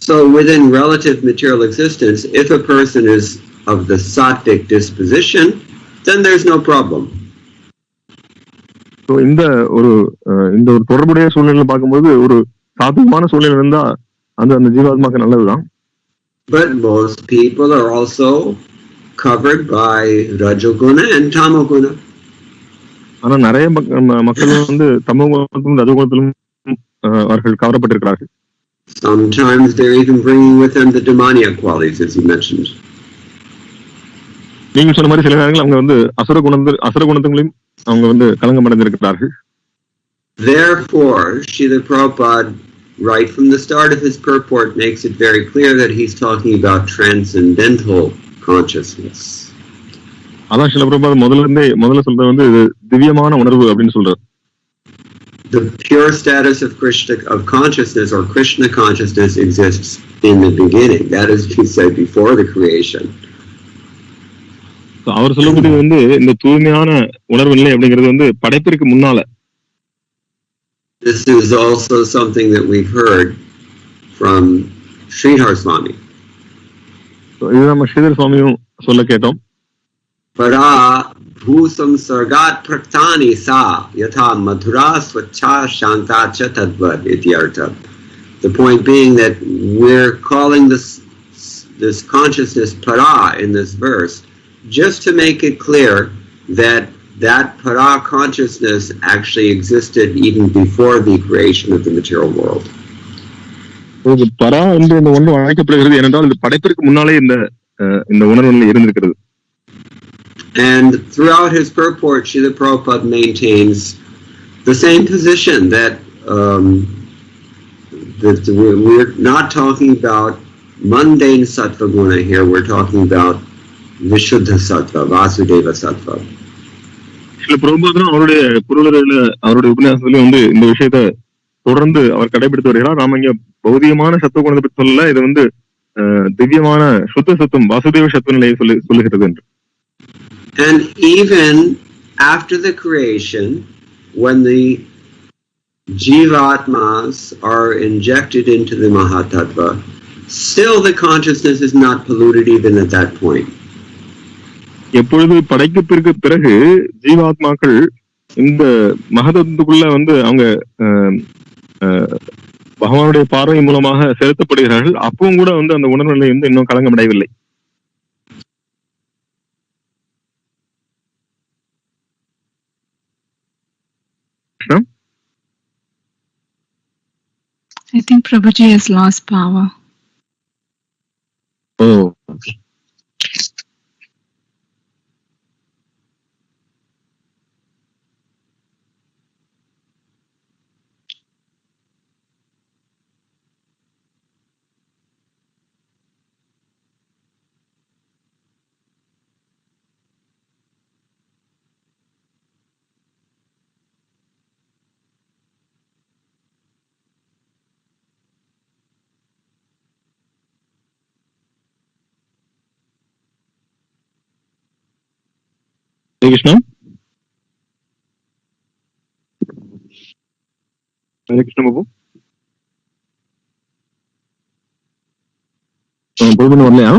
Speaker 2: So within relative material existence, if a person is of the sattvic disposition, then there's no problem.
Speaker 1: So இந்த ஒரு தொடர்புடைய சூழ்நிலை பார்க்கும்போது ஒரு சாத்விகமான சூழ்நிலை இருந்தா அந்த ஜீவாத்மாக்கு நல்லதுதான்.
Speaker 2: But most people are also covered by rajoguna and tamoguna.
Speaker 1: ஆனா நிறைய மக்கள் தமோகுணத்திலும் ரஜோகுணத்திலும் அவர்கள் கவரப்பட்டிருக்கிறார்கள்.
Speaker 2: Sometimes they're even bringing with them the demoniac qualities, as you mentioned.
Speaker 1: நீங்க சொன்ன மாதிரி சில நேரங்கள் அவங்க அசுர குணங்களையும் அவங்க கலங்கம் அடைந்திருக்கிறார்கள்.
Speaker 2: Therefore, Srila Prabhupada, right from the start of his purport, makes it very clear that he's talking about transcendental consciousness.
Speaker 1: அதான் ஸ்ரீல பிரபுபாத் முதல்ல சொல்றது இது திவ்யமான உணர்வு அப்படின்னு சொல்றாரு.
Speaker 2: The pure status of consciousness or Krishna consciousness exists in the beginning. That is, he said, before the creation.
Speaker 1: அவர் சொல்லக்கூடியது இந்த தூய்மையான உணர்வு நிலை அப்படிங்கிறது படைப்பிற்கு முன்னால.
Speaker 2: This is also something that we've heard from Sridhar Swami.
Speaker 1: இது நம்ம ஸ்ரீதர் சுவாமியும் சொல்ல கேட்டோம்.
Speaker 2: Para bhusam sargat praktani sa yatha madhura swachha shanta cha tadvad ityartha. The point being that we're calling this consciousness para in this verse just to make it clear that para consciousness actually existed even before the creation of the material world.
Speaker 1: பரா என்று இந்த ஒன்று அழைக்கப்படுகிறது ஏனென்றால் இந்த படைப்பிற்கு முன்னாலே இந்த உணர்வு இருந்திருக்கிறது.
Speaker 2: And throughout his purport, Srila Prabhupada maintains the same position that we're not talking about mundane sattva guna here, we're talking about Vishuddha sattva, Vasudeva sattva.
Speaker 1: Srila Prabhupada அவருடைய உபன்யாசத்துல இந்த விஷயத்தை தொடர்ந்து அவர் கடைபிடித்து வருகிறார். நாம இங்க பௌதிகமான சத்துவ குணத்தை பற்றி சொல்லல, இது திவ்யமான சுத்த சத்துவம் வாசுதேவ சத்துவ நிலையை சொல்லுகிறது என்று.
Speaker 2: And even after the creation, when the Jivatmas are injected into the Mahatattva, still the consciousness is not polluted even at that point.
Speaker 1: எப்பொழுது படைக்கப்பிற்கு பிறகு ஜீவாத்மாக்கள் இந்த மகதத்துக்குள்ள அவங்க பகவானுடைய பார்வை மூலமாக செலுத்தப்படுகிறார்கள். அப்பவும் கூட அந்த உணர்வு நிலை இன்னும் களங்கமடையவில்லை.
Speaker 4: I think Prabhuji has lost power.
Speaker 1: Oh, okay. Hare Krishna. Hare Krishna Babu. பொழுதுன்னு வரலையா?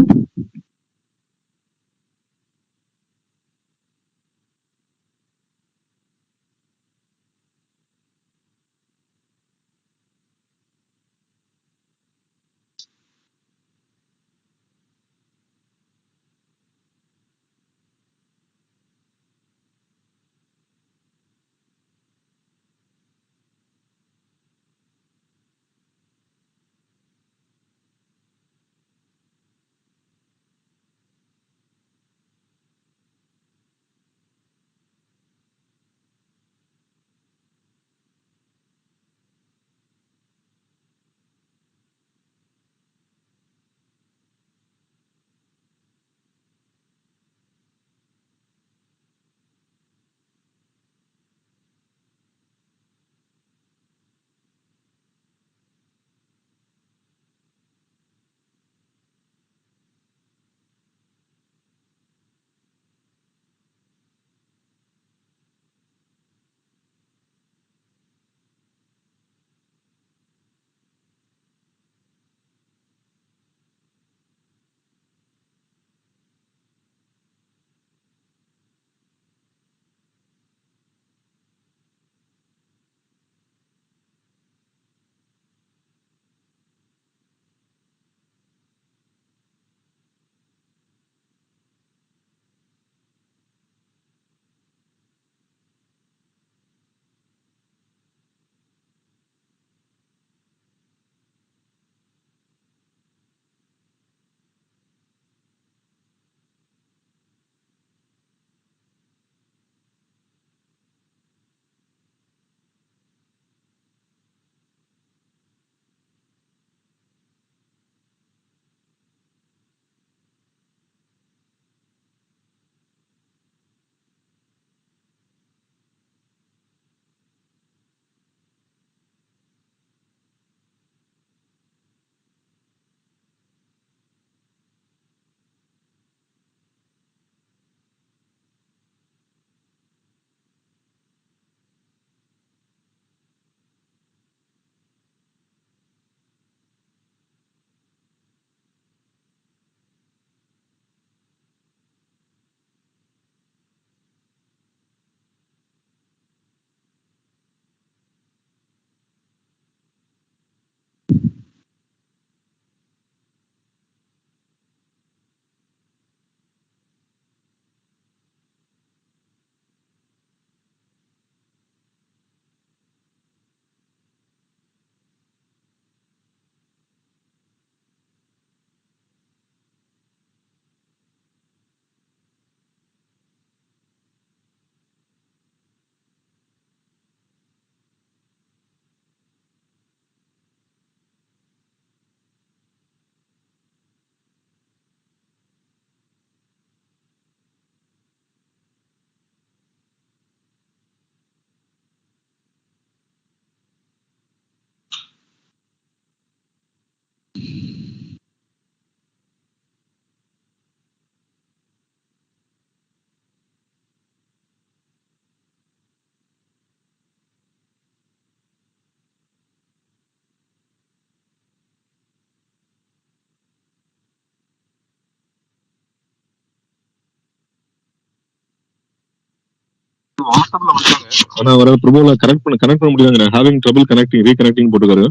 Speaker 1: வாட்ஸ்அப்ல வந்தாங்க. ஆனா அவரால் பிரபுல கனெக்ட் பண்ண முடியாதுங்க. ஹேவிங் ட்ரபிள் கனெக்டிங் ரீகனெக்டிங் போட்டுக்காரு.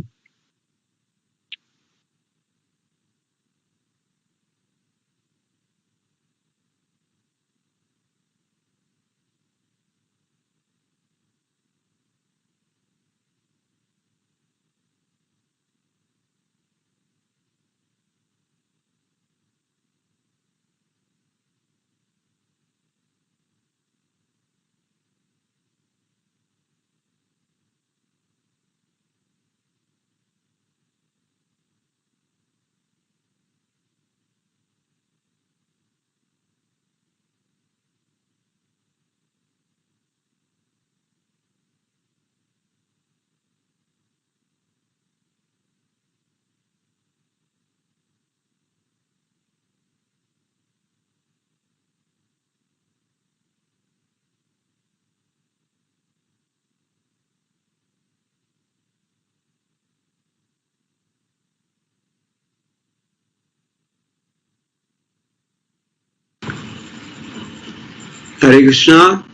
Speaker 2: Hare Krishna.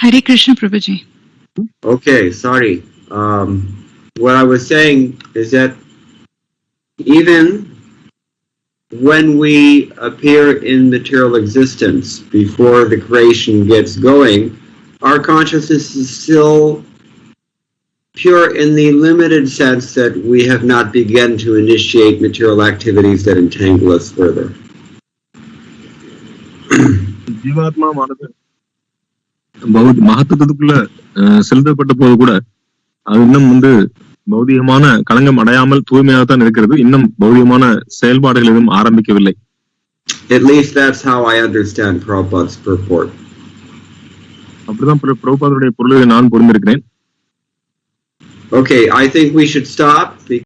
Speaker 4: Hare Krishna, Prabhuji.
Speaker 2: Okay, sorry. What I was saying is that even when we appear in material existence, before the creation gets going, our consciousness is still pure in the limited sense that we have not begun to initiate material activities that entangle us further.
Speaker 1: ஜீவாத்மாவானது மகத்துவத்துக்குள்ள செலுத்தப்பட்ட போது கூட அது இன்னும் பௌதிகமான களங்கம் அடையாமல் தூய்மையாகத்தான் இருக்கிறது. இன்னும் பௌதிகமான செயல்பாடுகள் எதுவும் ஆரம்பிக்கவில்லை.
Speaker 2: At least that's how I understand Prabhupada's purport.
Speaker 1: அப்படிதான் பிரபுபாதருடைய பொருளை நான் புரிந்திருக்கிறேன்.
Speaker 2: Okay, I think we should stop.